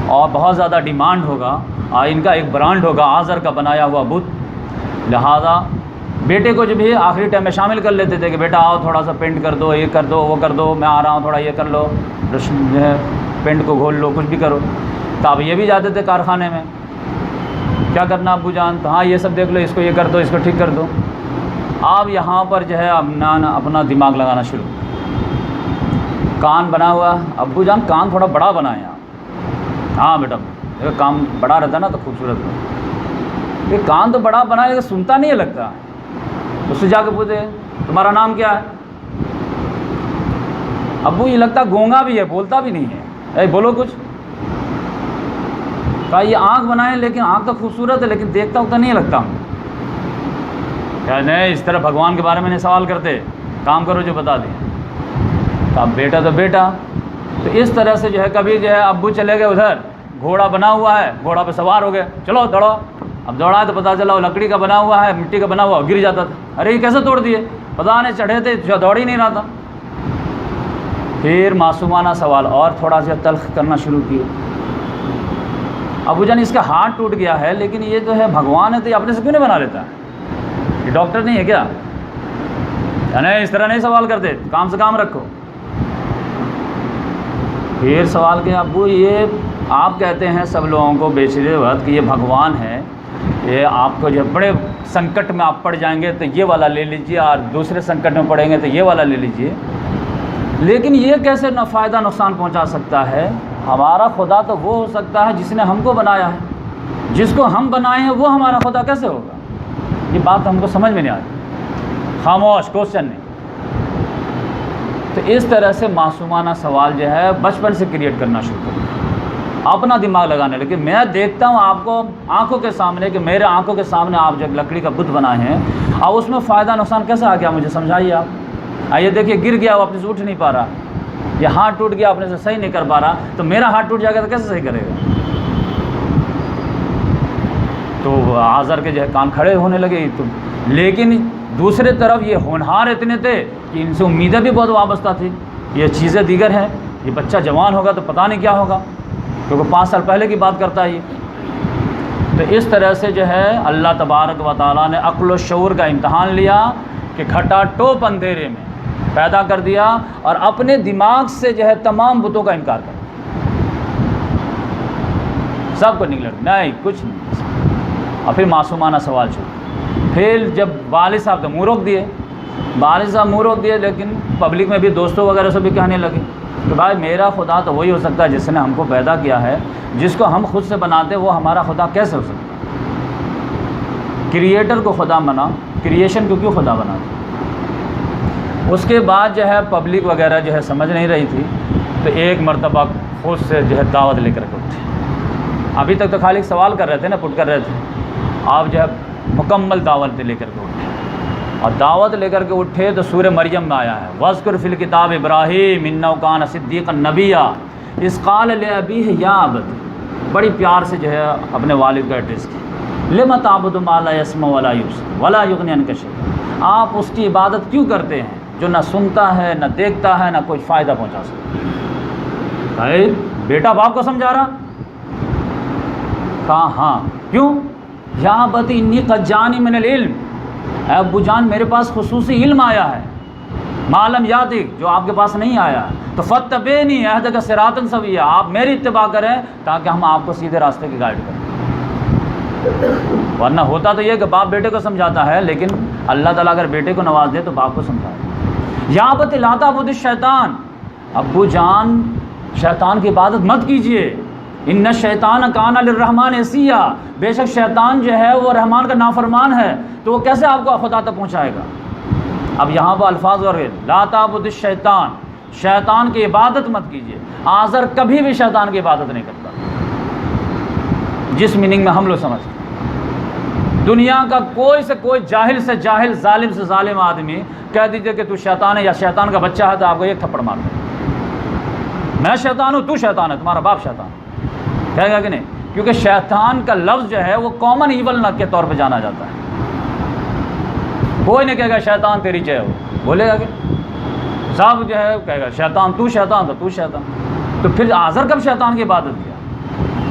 اور بہت زیادہ ڈیمانڈ ہوگا اور ان کا ایک برانڈ ہوگا آذر کا بنایا ہوا بت، لہٰذا بیٹے کو جو بھی آخری ٹائم میں شامل کر لیتے تھے کہ بیٹا آؤ تھوڑا سا پینٹ کر دو، یہ کر دو، وہ کر دو، میں آ رہا ہوں، تھوڑا یہ کر لو، جو ہے پینٹ کو گھول لو، کچھ بھی کرو۔ تو اب یہ بھی جاتے تھے کارخانے میں، کیا کرنا ابو جان، تو ہاں یہ سب دیکھ لو، اس کو یہ کر دو، اس کو ٹھیک کر دو۔ آپ یہاں پر جو ہے اپنا دماغ لگانا شروع، کان بنا ہوا، ابو جان کان تھوڑا بڑا بنائیں آپ، ہاں بیٹا کام بڑا رہتا نا تو خوبصورت ہو، یہ کان تو بڑا بنائے گا، سنتا نہیں ہے لگتا۔ اس سے جا کے پوچھے تمہارا نام کیا ہے، ابو یہ لگتا گونگا بھی ہے، بولتا بھی نہیں ہے، اے بولو کچھ۔ کہا یہ آنکھ بنائیں، لیکن آنکھ تو خوبصورت ہے لیکن دیکھتا ہوتا نہیں لگتا ہوں۔ کہا نہیں، اس طرح بھگوان کے بارے میں نہیں سوال کرتے، کام کرو جو بتا دیں. تو اب بیٹا تو بیٹا. تو اس طرح سے جو ہے کبھی جو ہے ابو چلے گئے ادھر, گھوڑا بنا ہوا ہے, گھوڑا پہ سوار ہو گئے, چلو دوڑو. اب دوڑا تو پتہ چلا وہ لکڑی کا بنا ہوا ہے, مٹی کا بنا ہوا, گر جاتا تھا. ارے یہ کیسے توڑ دیے, پتہ نہیں چڑھے تھے, دوڑ ہی نہیں رہا تھا. پھر معصومانہ سوال اور تھوڑا سا تلخ کرنا شروع کیے. ابو جان اس کا ہاتھ ٹوٹ گیا ہے, لیکن یہ جو ہے بھگوان ہے تو یہ اپنے سے کیوں نہیں بنا لیتا ہے, یہ ڈاکٹر نہیں ہے کیا؟ نہیں, اس طرح نہیں سوال کرتے, کام سے کام رکھو. پھر سوال کیا, ابو یہ آپ کہتے ہیں سب لوگوں کو بیچتے وقت کہ یہ بھگوان ہے, یہ آپ کو جو بڑے سنکٹ میں آپ پڑ جائیں گے تو یہ والا لے لیجئے, اور دوسرے سنکٹ میں پڑیں گے تو یہ والا لے لیجئے, لیکن یہ کیسے فائدہ نقصان پہنچا سکتا ہے؟ ہمارا خدا تو وہ ہو سکتا ہے جس نے ہم کو بنایا ہے, جس کو ہم بنائے ہیں وہ ہمارا خدا کیسے ہوگا؟ یہ بات ہم کو سمجھ میں نہیں آتی. خاموش, کوشچن نہیں. تو اس طرح سے معصومانہ سوال جو ہے بچپن سے کریٹ کرنا شروع کر, اپنا دماغ لگانے لگے. میں دیکھتا ہوں آپ کو آنکھوں کے سامنے, کہ میرے آنکھوں کے سامنے آپ جو لکڑی کا بت بنائے ہیں, اور اس میں فائدہ نقصان کیسے آ گیا مجھے سمجھائیے آپ. آئیے دیکھیے, گر گیا وہ اپنے سے اٹھ نہیں پا رہا, یہ ہاتھ ٹوٹ گیا اپنے سے صحیح نہیں کر پا رہا, تو میرا ہاتھ ٹوٹ جائے گا تو کیسے صحیح کرے گا؟ تو آزر کے جو ہے کان کھڑے ہونے لگے. تو لیکن دوسرے طرف یہ ہونہار اتنے تھے کہ ان سے امیدیں بھی بہت وابستہ تھی, یہ چیزیں دیگر ہیں, یہ بچہ جوان ہوگا تو پتہ نہیں کیا ہوگا, کیونکہ 5 سال پہلے کی بات کرتا ہے یہ. تو اس طرح سے جو ہے اللہ تبارک و تعالیٰ نے عقل و شعور کا امتحان لیا کہ کھٹا ٹوپ اندھیرے میں پیدا کر دیا, اور اپنے دماغ سے جو ہے تمام بتوں کا انکار کر دیا, سب کو نگلر, نہیں کچھ نہیں. اور پھر معصومانہ سوال شروع. پھر جب والد صاحب تو منہ روک دیے, لیکن پبلک میں بھی دوستوں وغیرہ سے بھی کہنے لگے کہ بھائی میرا خدا تو وہی ہو سکتا ہے جس نے ہم کو پیدا کیا ہے, جس کو ہم خود سے بناتے وہ ہمارا خدا کیسے ہو سکتا ہے؟ کریٹر کو خدا بنا, کریشن کو کیوں خدا بنا؟ اس کے بعد جو ہے پبلک وغیرہ جو ہے سمجھ نہیں رہی تھی, تو ایک مرتبہ خود سے جو ہے دعوت لے کر کے اٹھے. ابھی تک تو خالی سوال کر رہے تھے نا, پٹ کر رہے تھے, آپ جو ہے مکمل دعوت لے کر کے اٹھے. اور دعوت لے کر کے اٹھے تو سورہ مریم میں آیا ہے, وَاذْكُرْ فِي الْكِتَابِ إِبْرَاهِيمَ إِنَّهُ كَانَ صِدِّيقًا نَبِيًّا إِذْ قَالَ لِأَبِيهِ يَا أَبَتِ, بڑی پیار سے جو ہے اپنے والد کا ایڈریس کیا. لِمَ تَعْبُدُ مَا لَا يَسْمَعُ وَلَا يُبْصِرُ وَلَا يُغْنِي عَنْكَ شَيْئًا, آپ اس کی عبادت کیوں کرتے ہیں جو نہ سنتا ہے, نہ دیکھتا ہے, نہ کوئی فائدہ پہنچا سکتا ہے؟ بیٹا باپ کو سمجھا رہا, کہا ہاں, کیوں؟ یا ابتی انی قد جانی من العلم, اے ابو جان میرے پاس خصوصی علم آیا ہے, ما لم یاتک, جو آپ کے پاس نہیں آیا, تو فاتبعنی اہدک صراطا سویا, آپ میری اتباع کریں تاکہ ہم آپ کو سیدھے راستے کی گائیڈ کریں. ورنہ ہوتا تو یہ کہ باپ بیٹے کو سمجھاتا ہے, لیکن اللہ تعالیٰ اگر بیٹے کو نواز دے تو باپ کو سمجھائے. یا ابت لا تعبد الشیطان, ابو جان شیطان کی عبادت مت کیجیے, ان الشیطان کان للرحمن عصیا, بے شک شیطان جو ہے وہ رحمان کا نافرمان ہے, تو وہ کیسے آپ کو خدا تک پہنچائے گا؟ اب یہاں وہ الفاظ اور لا تعبد الشیطان, شیطان کی عبادت مت کیجیے. آزر کبھی بھی شیطان کی عبادت نہیں کرتا, جس میننگ میں ہم لوگ سمجھتے ہیں. دنیا کا کوئی سے کوئی جاہل سے جاہل, ظالم سے ظالم آدمی کہہ دیجئے کہ تو شیطان ہے یا شیطان کا بچہ ہے, تو آپ کو ایک تھپڑ مار دیں, میں شیطان ہوں, تو شیطان ہے, تمہارا باپ شیطان ہے, کہے گا کہ نہیں؟ کیونکہ شیطان کا لفظ جو ہے وہ کامن ایول کے طور پہ جانا جاتا ہے. کوئی نہیں کہے گا شیطان تیری جے ہو, بولے گا کہ صاحب جو ہے کہے گا شیطان, تو شیطان, تو شیطان. تو پھر آزر کب شیطان کی عبادت کیا؟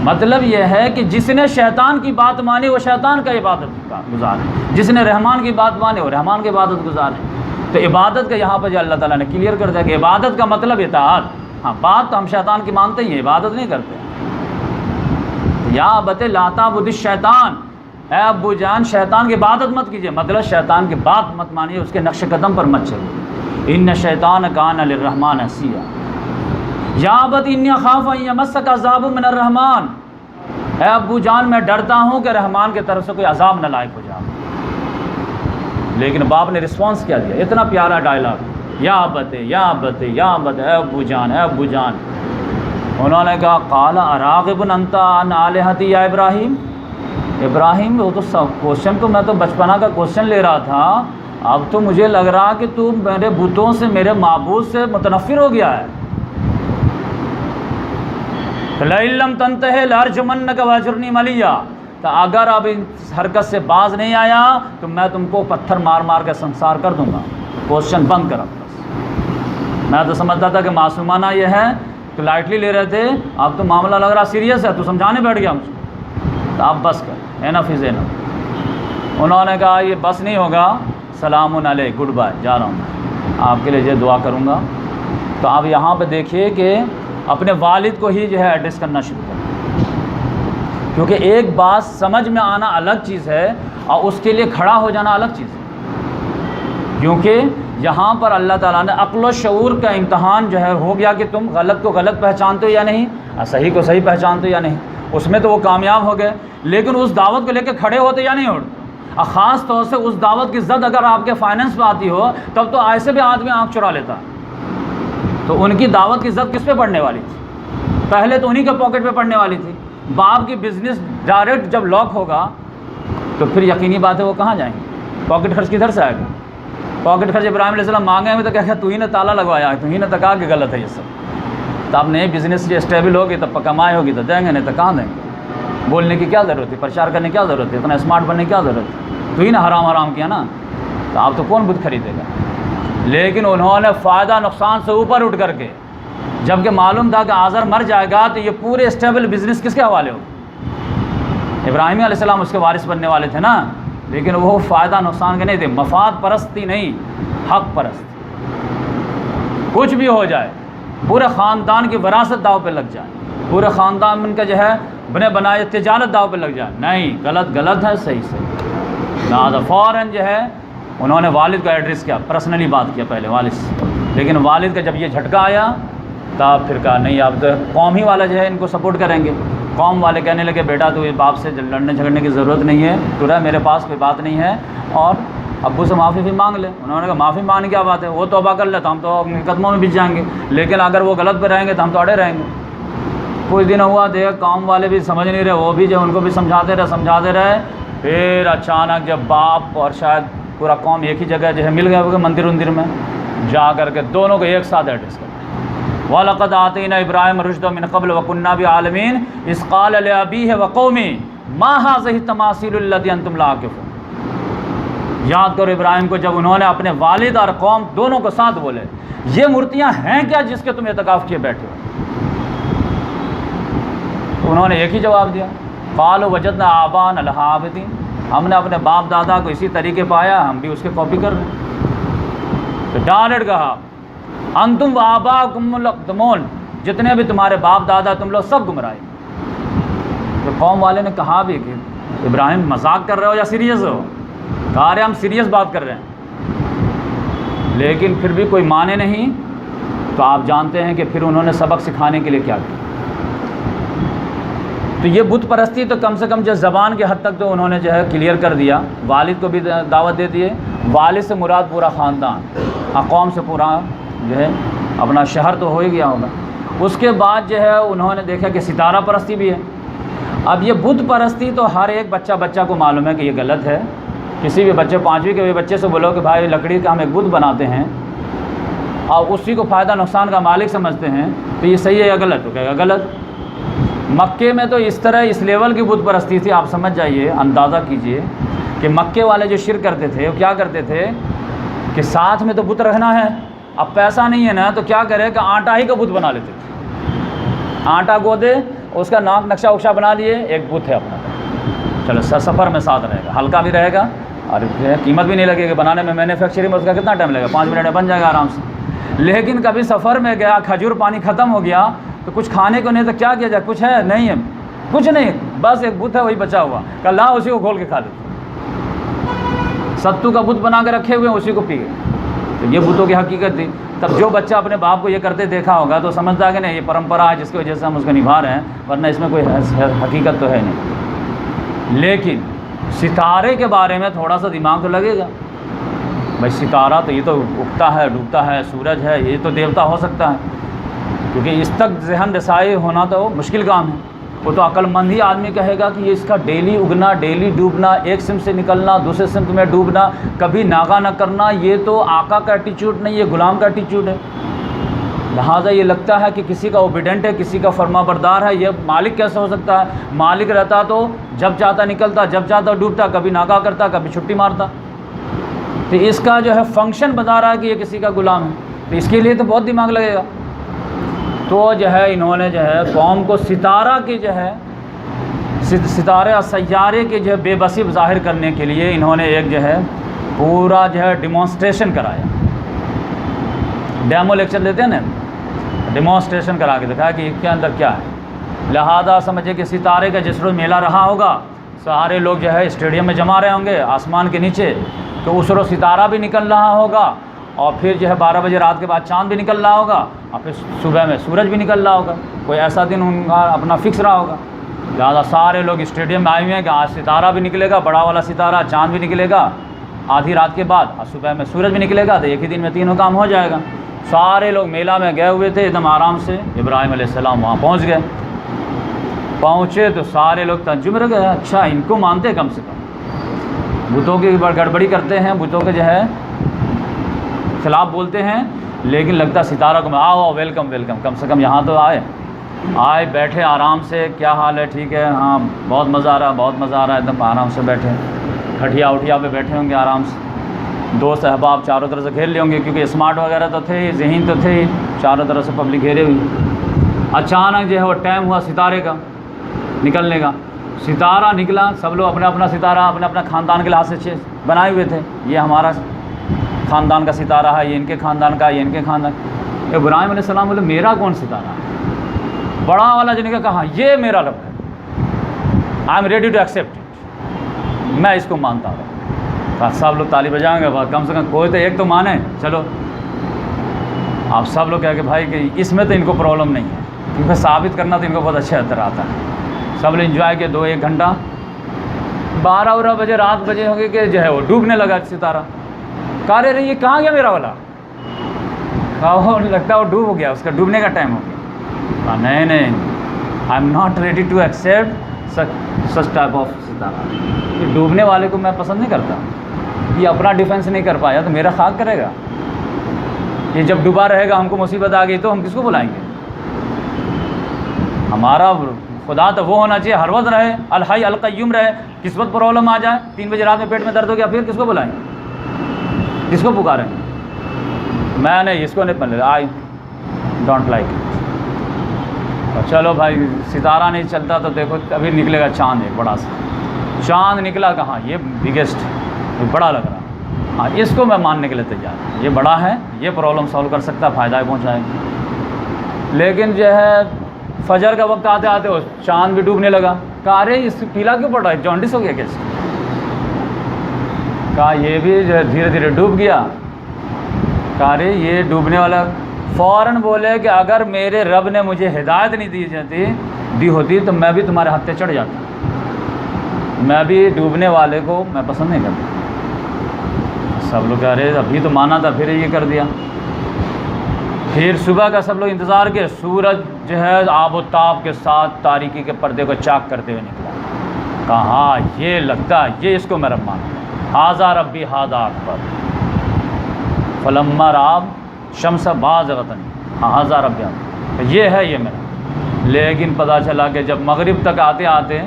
مطلب یہ ہے کہ جس نے شیطان کی بات مانی وہ شیطان کا عبادت گزار ہے, جس نے رحمان کی بات مانی وہ رحمان کی عبادت گزار ہے. تو عبادت کا یہاں پہ جو اللہ تعالیٰ نے کلیئر کر دیا کہ عبادت کا مطلب اطاعت. ہاں بات تو ہم شیطان کی مانتے ہی ہیں, عبادت نہیں کرتے. یا ابت لا تعبد الشیطان, اے ابو جان شیطان کی عبادت مت کیجیے, مطلب شیطان کی بات مت مانیے, اس کے نقش قدم پر مت چلیے. ان الشیطان کان للرحمن عصیا. یا ابت انی اخاف ان یمسک عذاب من الرحمن, اے ابو جان میں ڈرتا ہوں کہ رحمان کی طرف سے کوئی عذاب نہ لائق ہو جائے. لیکن باپ نے رسپانس کیا دیا, اتنا پیارا ڈائلاگ, یا ابت یا ابت یا ابت, اے ابو جان, اے ابو جان. انہوں نے کہا قال اراغب انت عن الہتی یا ابراہیم, ابراہیم وہ تو کوشچن تو میں تو بچپنا کا کوشچن لے رہا تھا, اب تو مجھے لگ رہا کہ تو میرے بتوں سے، میرے معبود سے متنفر ہو گیا ہے. لَئِن لَّمْ تَنْتَهِ لَأَرْجُمَنَّكَ وَاهْجُرْنِي مَلِيًّا، تو اگر اب اس حرکت سے باز نہیں آیا تو میں تم کو پتھر مار مار کے سنسار کر دوں گا. کوشچن بند کرا. میں تو سمجھتا تھا کہ معصومانہ یہ ہے تو لائٹلی لے رہے تھے، اب تو معاملہ لگ رہا سیریس ہے، تو سمجھانے بیٹھ گیا مجھ کو. تو آپ بس کر، انف از انف. انہوں نے کہا یہ بس نہیں ہوگا، سلام علیک، گڈ بائے، جا رہا ہوں میں، آپ کے لیے دعا کروں گا. تو آپ یہاں پہ دیکھیے کہ اپنے والد کو ہی جو ہے ایڈریس کرنا شروع کریں، کیونکہ ایک بات سمجھ میں آنا الگ چیز ہے اور اس کے لیے کھڑا ہو جانا الگ چیز ہے. کیونکہ یہاں پر اللہ تعالیٰ نے عقل و شعور کا امتحان جو ہے ہو گیا کہ تم غلط کو غلط پہچانتے ہو یا نہیں، صحیح کو صحیح پہچانتے ہو یا نہیں. اس میں تو وہ کامیاب ہو گئے، لیکن اس دعوت کو لے کے کھڑے ہوتے یا نہیں ہوتے. اور خاص طور سے اس دعوت کی زد اگر آپ کے فائننس پہ آتی ہو تب تو ایسے بھی آدمی آنکھ چرا لیتا. تو ان کی دعوت کی زد کس پہ پڑنے والی تھی؟ پہلے تو انہی کے پاکٹ پہ پڑنے والی تھی. باپ کی بزنس ڈائریکٹ جب لاک ہوگا تو پھر یقینی بات ہے وہ کہاں جائیں گے؟ پاکٹ خرچ کدھر سے آئے گا؟ پاکٹ خرچ ابراہیم علیہ السلام مانگے ہوئے تو کہا تو ہی نے تالا لگوایا ہے، تو ہی نے تو کہا کہ غلط ہے یہ سب. تو اب نئے بزنس جو اسٹیبل ہوگی تب کمائی ہوگی تو دیں گے، نہیں تو کہاں دیں گے؟ بولنے کی کیا ضرورت ہے؟ پرچار کرنے کی کیا ضرورت ہے؟ اتنا اسمارٹ بننے کی کیا ضرورت ہے؟ تو ہی نے حرام کیا نا. تو اب تو کون بت خریدے گا؟ لیکن انہوں نے فائدہ نقصان سے اوپر اٹھ کر کے، جب کہ معلوم تھا کہ آزر مر جائے گا تو یہ پورے اسٹیبل بزنس کس کے حوالے ہو؟ ابراہیم علیہ السلام اس کے وارث بننے والے تھے نا. لیکن وہ فائدہ نقصان کے نہیں تھے، مفاد پرستی نہیں، حق پرست. کچھ بھی ہو جائے، پورے خاندان کی وراثت داؤ پہ لگ جائے، پورے خاندان کا جو ہے بنے بنائے تجارت داؤ پہ لگ جائے، نہیں، غلط غلط ہے، صحیح صحیح. لہٰذا فوراً جو ہے انہوں نے والد کا ایڈریس کیا، پرسنلی بات کیا پہلے والد سے. لیکن والد کا جب یہ جھٹکا آیا تب پھر کہا نہیں، اب تو قوم ہی والا جو ہے ان کو سپورٹ کریں گے. قوم والے کہنے لگے بیٹا تو یہ باپ سے لڑنے جھگڑنے کی ضرورت نہیں ہے، تو رہا میرے پاس کوئی بات نہیں ہے، اور ابو سے معافی بھی مانگ لے. انہوں نے کہا معافی مانگنے کیا بات ہے، وہ توبہ کر لے تو ہم تو قدموں میں بچ جائیں گے، لیکن اگر وہ غلط پہ رہیں گے تو ہم تو اڑے رہیں گے. کچھ دن ہوا دیکھ قوم والے بھی سمجھ نہیں رہے، وہ بھی جو ان کو بھی سمجھاتے رہے. پھر اچانک جب باپ اور شاید پورا قوم ایک ہی جگہ جو ہے مل گیا مندر میں جا کر کے دونوں کو ایک ساتھ ایڈریس کر. وَلَقَدْ آتَيْنَا إِبْرَاهِيمَ رُشْدَهُ مِنْ قَبْلُ وَكُنَّا بِهِ عَالِمِينَ إِذْ قَالَ لِأَبِيهِ وَقَوْمِهِ مَا هَٰذِهِ التَّمَاثِيلُ الَّتِي أَنتُمْ لَهَا عَاكِفُونَ. یاد کرو ابراہیم کو جب انہوں نے اپنے والد اور قوم دونوں کو ساتھ بولے، یہ مورتیاں ہیں کیا جس کے تم اعتکاف کیے بیٹھے ہو؟ انہوں نے ایک ہی جواب دیا، قَالُوا وَجَدْنَا آبَاءَنَا لَهَا عَابِدِينَ. ہم نے اپنے باپ دادا کو اسی طریقے پایا، ہم بھی اس کے کاپی کر رہے ہیں. تو ڈائریکٹ کہا انتم وآباؤکم الاقدمون، جتنے بھی تمہارے باپ دادا تم لوگ سب گمراہ. تو قوم والے نے کہا بھی کہ ابراہیم مذاق کر رہے ہو یا سیریس ہو؟ کہا رہے ہم سیریس بات کر رہے ہیں. لیکن پھر بھی کوئی مانے نہیں. تو آپ جانتے ہیں کہ پھر انہوں نے سبق سکھانے کے لیے کیا کیا. تو یہ بت پرستی تو کم سے کم جو زبان کے حد تک تو انہوں نے جو ہے کلیئر کر دیا. والد کو بھی دعوت دے دیے، والد سے مراد پورا خاندان، قوم سے پورا جو ہے اپنا شہر تو ہو ہی گیا ہوگا. اس کے بعد جو ہے انہوں نے دیکھا کہ ستارہ پرستی بھی ہے. اب یہ بت پرستی تو ہر ایک بچہ کو معلوم ہے کہ یہ غلط ہے. کسی بھی بچے، 5ویں کے بھی بچے سے بولو کہ بھائی لکڑی کا ہم ایک بت بناتے ہیں اور اسی کو فائدہ نقصان کا مالک سمجھتے ہیں، تو یہ صحیح ہے یا غلط؟ تو کہے گا غلط. مکے میں تو اس طرح اس لیول کی بت پرستی تھی، آپ سمجھ جائیے، اندازہ کیجئے کہ مکے والے جو شرک کرتے تھے وہ کیا کرتے تھے کہ ساتھ میں تو بت رکھنا ہے، اب پیسہ نہیں ہے نا تو کیا کرے کہ آٹا ہی کا بت بنا لیتے تھے. آٹا گودے، اس کا ناک نقشہ وقشہ بنا لیے، ایک بت ہے اپنا، چلو سفر میں ساتھ رہے گا، ہلکا بھی رہے گا اور قیمت بھی نہیں لگے گا بنانے میں. مینوفیکچرنگ میں اس کا کتنا ٹائم لگے گا؟ 5 منٹ میں بن جائے گا آرام سے. لیکن کبھی سفر میں گیا، کھجور پانی ختم ہو گیا تو کچھ کھانے کو نہیں تو کیا کیا جائے؟ کچھ ہے نہیں ہے، کچھ نہیں، بس ایک بت ہے وہی بچا ہوا، کہ لا اسی کو کھول کے کھا لیتے. ستو کا بت بنا کے رکھے ہوئے ہیں، اسی کو پی گئے. تو یہ بتوں کی حقیقت تھی. تب جو بچہ اپنے باپ کو یہ کرتے دیکھا ہوگا تو سمجھتا ہے کہ نہیں یہ پرمپرا ہے جس کی وجہ سے ہم اس کو نبھا رہے ہیں، ورنہ اس میں کوئی حقیقت تو ہے نہیں. لیکن ستارے کے بارے میں تھوڑا سا دماغ تو لگے گا. بھائی ستارہ تو یہ تو اگتا ہے ڈوبتا ہے، سورج ہے، یہ تو دیوتا ہو سکتا ہے، کیونکہ اس تک ذہن رسائی ہونا تو مشکل کام ہے. وہ تو عقل مند ہی آدمی کہے گا کہ یہ اس کا ڈیلی اگنا، ڈیلی ڈوبنا، ایک سمت سے نکلنا، دوسرے سمت میں ڈوبنا، کبھی ناغہ نہ کرنا، یہ تو آقا کا ایٹیچیوڈ نہیں، یہ غلام کا ایٹیچیوڈ ہے۔ لہٰذا یہ لگتا ہے کہ کسی کا اوبیڈنٹ ہے، کسی کا فرما بردار ہے، یہ مالک کیسے ہو سکتا ہے؟ مالک رہتا تو جب چاہتا نکلتا، جب چاہتا ڈوبتا، کبھی ناغہ کرتا، کبھی چھٹی مارتا۔ تو اس کا جو ہے فنکشن بتا رہا ہے کہ یہ کسی کا غلام ہے، تو اس کے لیے تو بہت دماغ لگے گا۔ تو جو ہے انہوں نے جو ہے قوم کو ستارہ کی جو ہے ستارے اور سیارے کی جو ہے بے بسی ظاہر کرنے کے لیے انہوں نے ایک جو ہے پورا جو ہے ڈیمانسٹریشن کرایا۔ ڈیمو لیکچر دیتے ہیں نا، ڈیمانسٹریشن کرا کے دکھایا کہ اس کے اندر کیا ہے۔ لہذا سمجھے کہ ستارے کا جس روز میلہ رہا ہوگا، سارے لوگ جو ہے اسٹیڈیم میں جمع رہے ہوں گے آسمان کے نیچے، تو اس روز ستارہ بھی نکل رہا ہوگا، اور پھر جو ہے 12 بجے رات کے بعد چاند بھی نکل رہا ہوگا، اور پھر صبح میں سورج بھی نکل رہا ہوگا۔ کوئی ایسا دن ان کا اپنا فکس رہا ہوگا، لہٰذا سارے لوگ اسٹیڈیم میں آئے ہوئے ہیں کہ آج ستارہ بھی نکلے گا، بڑا والا ستارہ، چاند بھی نکلے گا آدھی رات کے بعد، اور صبح میں سورج بھی نکلے گا، تو ایک ہی دن میں تینوں کام ہو جائے گا۔ سارے لوگ میلہ میں گئے ہوئے تھے، ایک دم آرام سے ابراہیم علیہ السلام وہاں پہنچ گئے۔ پہنچے تو سارے لوگ تعجب رہ گئے، اچھا ان کو مانتے کم سے کم، بتوں کی گڑبڑی کرتے ہیں، بتوں کے جو ہے خلاف بولتے ہیں، لیکن لگتا ستارہ کو میں آؤ ویلکم ویلکم، کم سے کم یہاں تو آئے بیٹھے آرام سے، کیا حال ہے، ٹھیک ہے، ہاں بہت مزہ آ رہا، بہت مزہ آ رہا ہے، ایک دم آرام سے بیٹھے، کھٹیا اٹھیا پہ بیٹھے ہوں گے آرام سے، دوست احباب چاروں طرف سے گھیر لے ہوں گے، کیونکہ اسمارٹ وغیرہ تو تھے ہی، ذہین تو تھے ہی، چاروں طرف سے پبلک گھیرے ہوئی۔ اچانک جو ہے وہ ٹائم ہوا ستارے کا نکلنے کا، ستارہ نکلا، سب لوگ اپنا اپنا ستارہ اپنے اپنا خاندان کے لحاظ سے بنائے ہوئے تھے، یہ ہمارا خاندان کا ستارہ ہے، یہ ان کے خاندان کا، یہ ان کے خاندان۔ ابراہیم علیہ السلام بولے میرا کون ستارہ ہے؟ بڑا والا جن کا کہا یہ میرا رب ہے، I am ready to accept it, میں اس کو مانتا ہوں۔ سب لوگ تالی بجائیں گے، کم سے کم کوئی تو ایک تو مانے، چلو آپ سب لوگ کہہ کہ بھائی کہ اس میں تو ان کو پرابلم نہیں ہے، کیونکہ ثابت کرنا تو ان کو بہت اچھا اتر آتا ہے۔ سب لوگ انجوائے کے 2-1 گھنٹہ، 12 بجے رات بجے ہو گئے کہ جو ہے وہ ڈوبنے لگا ستارہ۔ کہا رہے یہ کہاں گیا میرا والا؟ کہا لگتا ہے وہ ڈوب گیا، اس کا ڈوبنے کا ٹائم ہو گیا۔ کہا نہیں I am not ready to accept such type of ستارہ، یہ ڈوبنے والے کو میں پسند نہیں کرتا، یہ اپنا ڈیفینس نہیں کر پایا تو میرا خاک کرے گا، یہ جب ڈوبا رہے گا ہم کو مصیبت آ گئی تو ہم کس کو بلائیں گے؟ ہمارا خدا تو وہ ہونا چاہیے ہر وقت رہے، الحی القیوم رہے، کس وقت پرابلم آ جائے، 3 بجے رات میں پیٹ میں درد ہو گیا، پھر کس کو بلائیں گے، کس کو پکاریں گے؟ میں نے اس کو نہیں پڑھ آئی ڈونٹ لائک اٹ۔ چلو بھائی ستارہ نہیں چلتا تو دیکھو ابھی نکلے گا چاند، ایک بڑا سا چاند نکلا، کہاں یہ بگیسٹ، یہ بڑا لگ رہا، ہاں اس کو میں ماننے کے لیے تیار ہوں، یہ بڑا ہے، یہ پرابلم سالو کر سکتا ہے، فائدہ پہنچائے گا۔ لیکن جو ہے فجر کا وقت آتے آتے وہ چاند بھی ڈوبنے لگا، کہا ارے اس پیلا کیوں پڑ رہا ہے، جانڈس ہو گیا کیسے؟ کہا یہ بھی جو ہے دھیرے دھیرے ڈوب گیا۔ کہا ارے یہ ڈوبنے والا، فوراً بولے کہ اگر میرے رب نے مجھے ہدایت نہیں دی ہوتی تو میں بھی تمہارے ہاتھ پہ چڑھ جاتا، میں بھی ڈوبنے والے کو میں پسند نہیں کرتا۔ سب لوگ کہہ رہے ابھی تو مانا تھا، پھر یہ کر دیا۔ پھر صبح کا سب لوگ انتظار کیا، سورج جو ہے آب و تاب کے ساتھ تاریکی کے پردے کو چاک کرتے ہوئے نکلا۔ کہا یہ لگتا ہے یہ اس کو میں رب مانتا ہوں، ھذا ربی ھذا اکبر، فلما رآ شمس بازغۃ ھذا ربی، یہ ہے یہ میرا۔ لیکن پتہ چلا کہ جب مغرب تک آتے آتے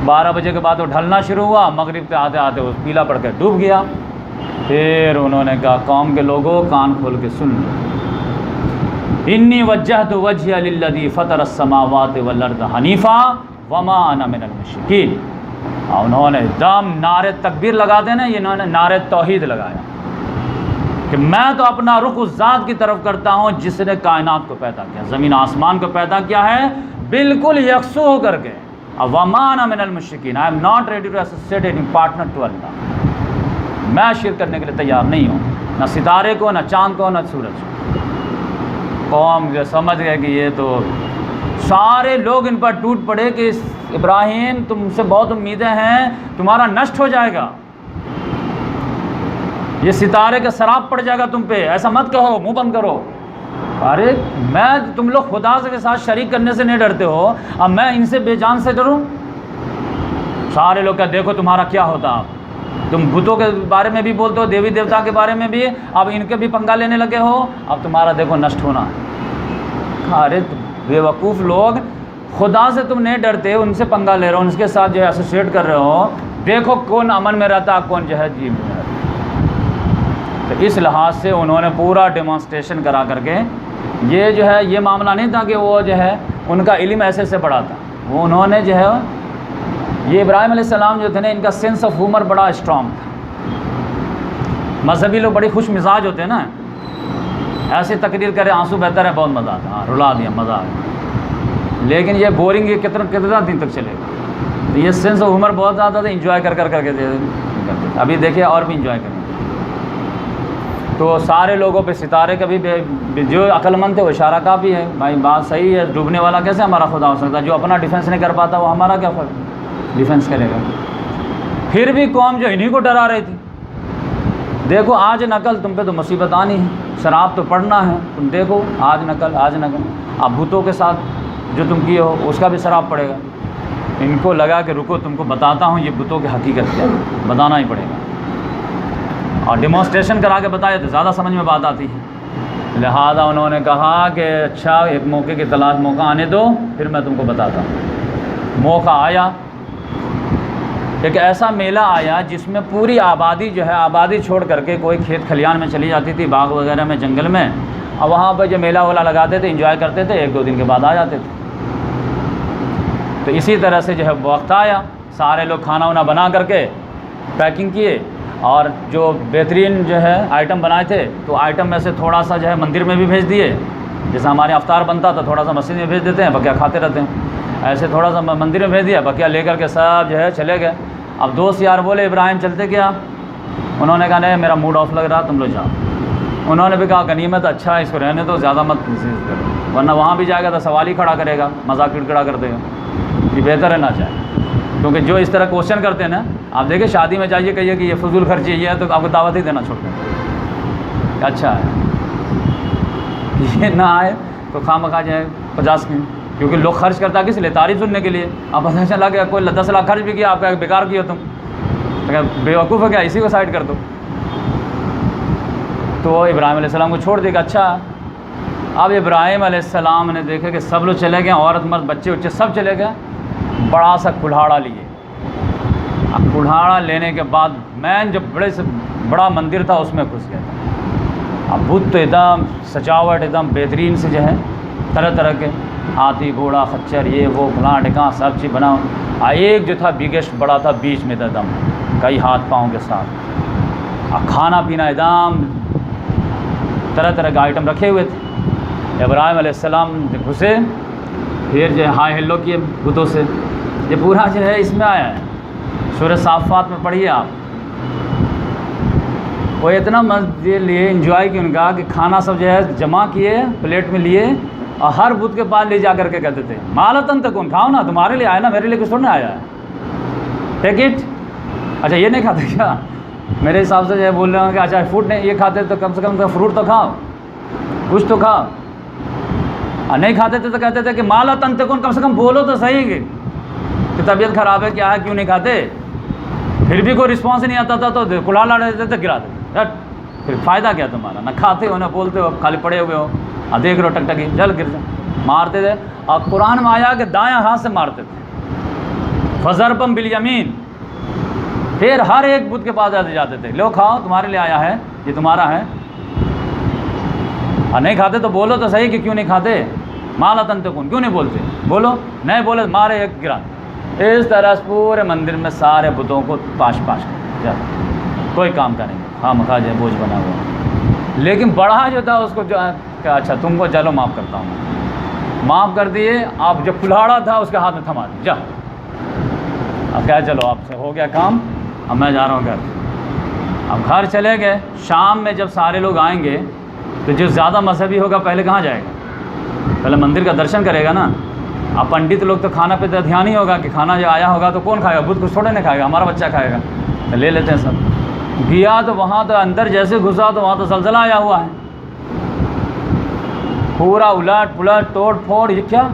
12 بجے کے بعد وہ ڈھلنا شروع ہوا، مغرب پہ آتے آتے وہ پیلا پڑ کے ڈوب گیا۔ پھر انہوں نے کہا قوم کے لوگوں کان کھول کے سن لو، انی وجہت وجہی للذی فطر السماوات والارض حنیفا وما انا من المشرکین۔ انہوں نے دم نعرے تکبیر لگاتے نا، انہوں نے نعرے توحید لگایا کہ میں تو اپنا رخ اس ذات کی طرف کرتا ہوں جس نے کائنات کو پیدا کیا، زمین آسمان کو پیدا کیا ہے بالکل یکسو ہو کر کے۔ وما انا من المشرکین، I am not ready to associate any partner to اللہ، میں شرک کرنے کے لیے تیار نہیں ہوں، نہ ستارے کو، نہ چاند کو، نہ سورج کو۔ قوم جو سمجھ گئے کہ یہ تو، سارے لوگ ان پر ٹوٹ پڑے کہ ابراہیم تم سے بہت امیدیں ہیں، تمہارا نشٹ ہو جائے گا، یہ ستارے کا سراب پڑ جائے گا تم پہ، ایسا مت کہو، منہ بند کرو۔ ارے میں تم لوگ خدا کے ساتھ شریک کرنے سے نہیں ڈرتے ہو، اب میں ان سے بے جان سے ڈروں؟ سارے لوگ کہتے دیکھو تمہارا کیا ہوتا، آپ تم بتوں کے بارے میں بھی بولتے ہو، دیوی دیوتا کے بارے میں بھی، اب ان کے بھی پنگا لینے لگے ہو، اب تمہارا دیکھو نشٹ ہونا۔ ارے بے وقوف لوگ، خدا سے تم نہیں ڈرتے، ان سے پنگا لے رہے ہو، ان کے ساتھ جو ہے ایسوسیٹ کر رہے ہو، دیکھو کون امن میں رہتا، کون جو ہے جی میں رہتا۔ تو اس لحاظ سے انہوں نے پورا ڈیمانسٹریشن کرا کر کے، یہ جو ہے یہ معاملہ نہیں تھا کہ وہ جو ہے ان کا علم ایسے سے بڑا تھا، وہ انہوں نے جو ہے یہ ابراہیم علیہ السلام جو تھے نا، ان کا سینس آف ہیومر بڑا اسٹرانگ تھا۔ مذہبی لوگ بڑی خوش مزاج ہوتے ہیں نا، ایسی تقریر کرے آنسو بہتر ہے، بہت مزہ آتا، ہاں رلا دیا، مزہ آ گیا۔ لیکن یہ بورنگ یہ کتنا دن تک چلے گا؟ تو یہ سینس آف ہیومر بہت زیادہ تھا، انجوائے کر کے کرتے تھے۔ ابھی دیکھیے اور بھی انجوائے کریں۔ تو سارے لوگوں پہ ستارے کا بھی جو عقل مند تھے وہ اشارہ کا بھی ہے، بھائی بات صحیح ہے، ڈوبنے والا کیسے ہمارا خدا ہو سکتا ہے؟ جو اپنا ڈیفینس نہیں کر پاتا وہ ہمارا کیا ڈیفینس کرے گا؟ پھر بھی قوم جو انہی کو ڈرا رہی تھی۔ دیکھو آج نقل تم پہ تو مصیبت آنی ہے، شراب تو پڑنا ہے، تم دیکھو آج نقل آج نقل، اب بتوں کے ساتھ جو تم کیے ہو اس کا بھی شراب پڑے گا۔ ان کو لگا کہ رکو تم کو بتاتا ہوں یہ بتوں کی حقیقت کیا ہے، بتانا ہی پڑے گا، اور ڈیمانسٹریشن کرا کے بتایا تو زیادہ سمجھ میں بات آتی ہے۔ لہذا انہوں نے کہا کہ اچھا ایک موقع کی تلاش، موقع آنے دو پھر میں تم کو بتاتا ہوں۔ موقع آیا، ایک ایسا میلہ آیا جس میں پوری آبادی جو ہے، آبادی چھوڑ کر کے کوئی کھیت کھلیان میں چلی جاتی تھی، باغ وغیرہ میں، جنگل میں، اور وہاں پہ جو میلہ ولا لگاتے تھے، انجوائے کرتے تھے، ایک دو دن کے بعد آ جاتے تھے۔ تو اسی طرح سے جو ہے وقت آیا، سارے لوگ کھانا وانا بنا کر کے پیکنگ کیے، اور جو بہترین جو ہے آئٹم بنائے تھے تو آئٹم میں سے تھوڑا سا جو ہے مندر میں بھی بھیج دیے، جیسے ہمارے افطار بنتا تھا تھوڑا سا مسجد میں بھیج دیتے ہیں، بقیہ کھاتے رہتے ہیں، ایسے تھوڑا سا مندر میں بھیج دیا، بقیہ لے کر کے سب جو ہے چلے گئے۔ اب دوست یار بولے ابراہیم چلتے کیا؟ انہوں نے کہا نہیں میرا موڈ آف لگ رہا، تم لوگ جاؤ۔ انہوں نے بھی کہا غنیمت اچھا ہے، اس کو رہنے دو، زیادہ مت کرو، ورنہ وہاں بھی جائے گا تو سوال ہی کھڑا کرے گا، مذاق کڑکڑا کر دے گا، یہ بہتر ہے نہ جائے۔ کیونکہ جو اس طرح کوشچن کرتے ہیں نا، آپ دیکھیں شادی میں جائیے کہیے کہ یہ فضول خرچی یہ ہے تو آپ کو دعوت ہی دینا چھوڑ دیں، اچھا ہے یہ نہ آئے تو خواہ مخواہ جائے 50 کی، کیونکہ لوگ خرچ کرتا کس لیے؟ تعریف سننے کے لیے۔ اب پتہ چلا کہ کوئی 10 لاکھ خرچ بھی کیا، آپ کا بیکار کیا، تم بے وقوف ہے کیا، اسی کو سائڈ کر دو۔ تو ابراہیم علیہ السلام کو چھوڑ دے گا۔ اچھا اب ابراہیم علیہ السلام نے دیکھا کہ سب لوگ چلے گئے، عورت مرد بچے بچے سب چلے گئے، بڑا سا کلہاڑا لیے۔ اب کلہاڑا لینے کے بعد مین جو بڑے سے بڑا مندر تھا اس میں گھس گیا تھا۔ اب بت تو ایک دم سجاوٹ ایک دم بہترین سے جو ہے، طرح طرح کے ہاتھی گھوڑا خچر یہ وہ فلاں ڈھکاں سب چیز بنا۔ ایک جو تھا بگیسٹ بڑا تھا، بیچ میں تھا دم کئی ہاتھ پاؤں کے ساتھ، اب کھانا پینا ایک دم طرح طرح کے آئٹم رکھے ہوئے تھے۔ ابراہیم علیہ السلام گھسے، پھر جو ہے ہائے ہیلو کیے بتوں سے۔ یہ پورا جو ہے اس میں آیا ہے، سورہ صافات میں پڑھیے آپ۔ وہ اتنا مزے لیے، انجوائے کیا ان کا کہ کھانا سب جو ہے جمع کیے، پلیٹ میں لیے، اور ہر بت کے پاس لے جا کر کے کہتے تھے مالتن تک کون کھاؤ نا، تمہارے لیے آیا نا، میرے لیے کچھ تھوڑا آیا ہے، ٹیک اٹ۔ اچھا یہ نہیں کھاتے کیا؟ میرے حساب سے جو ہے بول رہے ہیں کہ اچھا فوڈ نہیں یہ کھاتے تو کم سے کم فروٹ تو کھاؤ، کچھ تو کھاؤ، اور نہیں کھاتے تھے تو کہتے تھے کہ مالتن تک کون، کم سے کم بولو تو صحیح کہ طبیعت خراب ہے کیا ہے کیوں نہیں کھاتے۔ پھر بھی کوئی رسپانس نہیں آتا تھا تو کلہاڑا دیتے تھے، گرا دیتے، پھر فائدہ کیا تمہارا؟ نہ کھاتے ہو نہ بولتے ہو، خالی پڑے ہوئے ہو، اور دیکھ رہو ٹک ٹکی جل گر مارتے تھے۔ اور قرآن میں آیا کہ دایاں ہاتھ سے مارتے تھے، فضربم بالیمین، پھر ہر ایک بت کے پاس جاتے تھے، لو کھاؤ تمہارے لیے آیا ہے، یہ تمہارا ہے، اور نہیں کھاتے تو بولو تو صحیح کہ کیوں نہیں کھاتے، مالتن تکون کیوں نہیں بولتے، بولو، نہیں بولے مارے ایک گرا۔ اس طرح پورے مندر میں سارے بتوں کو پاش کر جا، کوئی کام کریں گے، خواہ مخواہ جو بوجھ بنا ہوا۔ لیکن بڑا جو تھا اس کو جو کہ اچھا تم کو چلو معاف کرتا ہوں، معاف کر دیے۔ آپ جو کلہاڑا تھا اس کے ہاتھ میں تھما دی، جا اب کیا، چلو آپ سے ہو گیا کام، اب میں جا رہا ہوں گھر۔ اب گھر چلے گئے۔ شام میں جب سارے لوگ آئیں گے تو جو زیادہ مذہبی ہوگا پہلے کہاں جائے گا؟ پہلے مندر کا درشن کرے گا نا۔ اب پنڈت لوگ تو کھانا پہ دھیان ہی ہوگا کہ کھانا جو آیا ہوگا تو کون کھائے گا، بدھ کچھ تھوڑے نہیں کھائے گا، ہمارا بچہ کھائے گا، تو لے لیتے ہیں سب۔ گیا تو وہاں تو اندر جیسے گھسا تو وہاں تو زلزلہ آیا ہوا ہے، پورا الٹ پلٹ توڑ پھوڑ، یہ کیا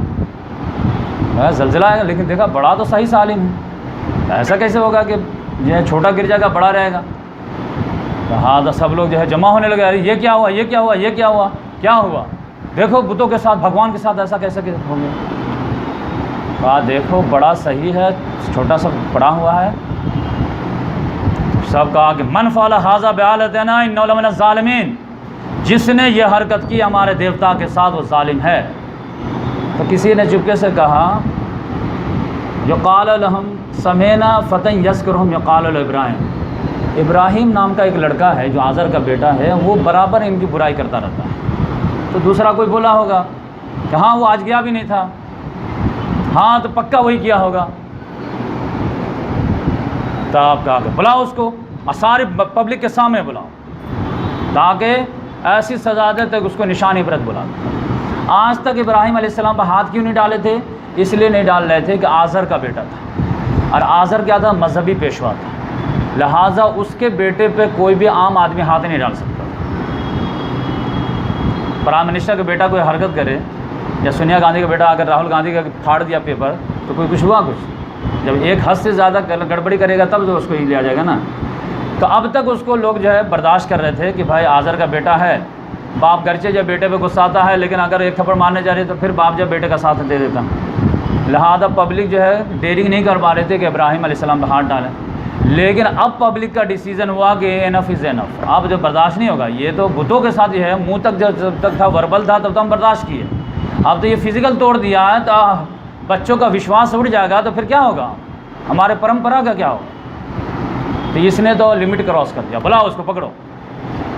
زلزلہ ہے؟ لیکن دیکھا بڑا تو صحیح سالم ہے، ایسا کیسے ہوگا کہ جو ہے چھوٹا گر جائے گا بڑا رہے گا؟ ہاں تو سب لوگ جو ہے جمع ہونے لگے، ارے یہ کیا ہوا، یہ کیا ہوا، یہ کیا ہوا، کیا ہوا؟ دیکھو بتوں کے ساتھ بھگوان کے ساتھ ایسا کیسے ہو گیا؟ کہا دیکھو بڑا صحیح ہے، چھوٹا سا پڑا ہوا ہے۔ سب کہا کہ من فعل ھذا بآلہتنا انہ لمن الظالمین، جس نے یہ حرکت کی ہمارے دیوتا کے ساتھ وہ ظالم ہے۔ تو کسی نے چپکے سے کہا یقال لہم سمعنا فتى یذکرہم یقال له ابراہیم، ابراہیم نام کا ایک لڑکا ہے جو آزر کا بیٹا ہے، وہ برابر ان کی برائی کرتا رہتا ہے۔ تو دوسرا کوئی بولا ہوگا کہ ہاں وہ آج گیا بھی نہیں تھا، ہاں تو پکا وہی کیا ہوگا۔ تب کہا کہ بلاؤ اس کو، سارے پبلک کے سامنے بلاؤ، تاکہ ایسی سزا دے تک اس کو نشان عبرت بلا۔ آج تک ابراہیم علیہ السلام پر ہاتھ کیوں نہیں ڈالے تھے؟ اس لیے نہیں ڈال رہے تھے کہ آزر کا بیٹا تھا، اور آزر کیا تھا؟ مذہبی پیشوا تھا، لہٰذا اس کے بیٹے پہ کوئی بھی عام آدمی ہاتھ نہیں ڈال سکتا۔ پرائم منسٹر کا بیٹا کوئی حرکت کرے، یا سونیا گاندھی کا بیٹا اگر راہل گاندھی کا پھاڑ دیا پیپر، تو کوئی کچھ ہوا کچھ؟ جب ایک حد سے زیادہ گڑبڑی کرے گا تب تو اس کو ہی لیا جائے گا نا۔ تو اب تک اس کو لوگ جو ہے برداشت کر رہے تھے کہ بھائی آزر کا بیٹا ہے، باپ گرچہ جب بیٹے پہ غصہ آتا ہے لیکن اگر ایک تھپڑ مارنے جا رہے تو پھر باپ جب بیٹے کا ساتھ دے دیتا، لہذا پبلک جو ہے ڈیرنگ نہیں کر پا رہے تھے کہ ابراہیم علیہ السلام پہ ہاتھ ڈالیں۔ لیکن اب پبلک کا ڈیسیژن ہوا کہ انف از انف، اب جو برداشت نہیں ہوگا۔ یہ تو بتوں کے ساتھ جو ہے منہ تک جب تک تھا وربل تھا تب تو ہم برداشت کیے، اب تو یہ فزیکل توڑ دیا ہے تو بچوں کا وشواس اڑ جائے گا، تو پھر کیا ہوگا؟ ہمارے پرمپرا کا کیا ہوگا؟ تو اس نے تو لمٹ کراس کر دیا، بلاؤ اس کو پکڑو۔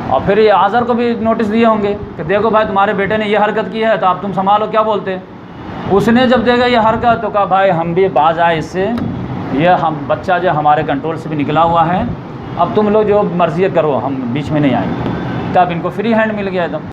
اور پھر یہ آزر کو بھی نوٹس دیے ہوں گے کہ دیکھو بھائی تمہارے بیٹے نے یہ حرکت کی ہے تو اب تم سنبھالو، کیا بولتے؟ اس نے جب دیکھا یہ حرکت تو کہا بھائی ہم بھی باز آئے اس سے، یہ ہم بچہ جو ہمارے کنٹرول سے بھی نکلا ہوا ہے، اب تم لوگ جو مرضی کرو، ہم بیچ میں نہیں آئیں گے۔ تب ان کو فری ہینڈ مل گیا ایک دم۔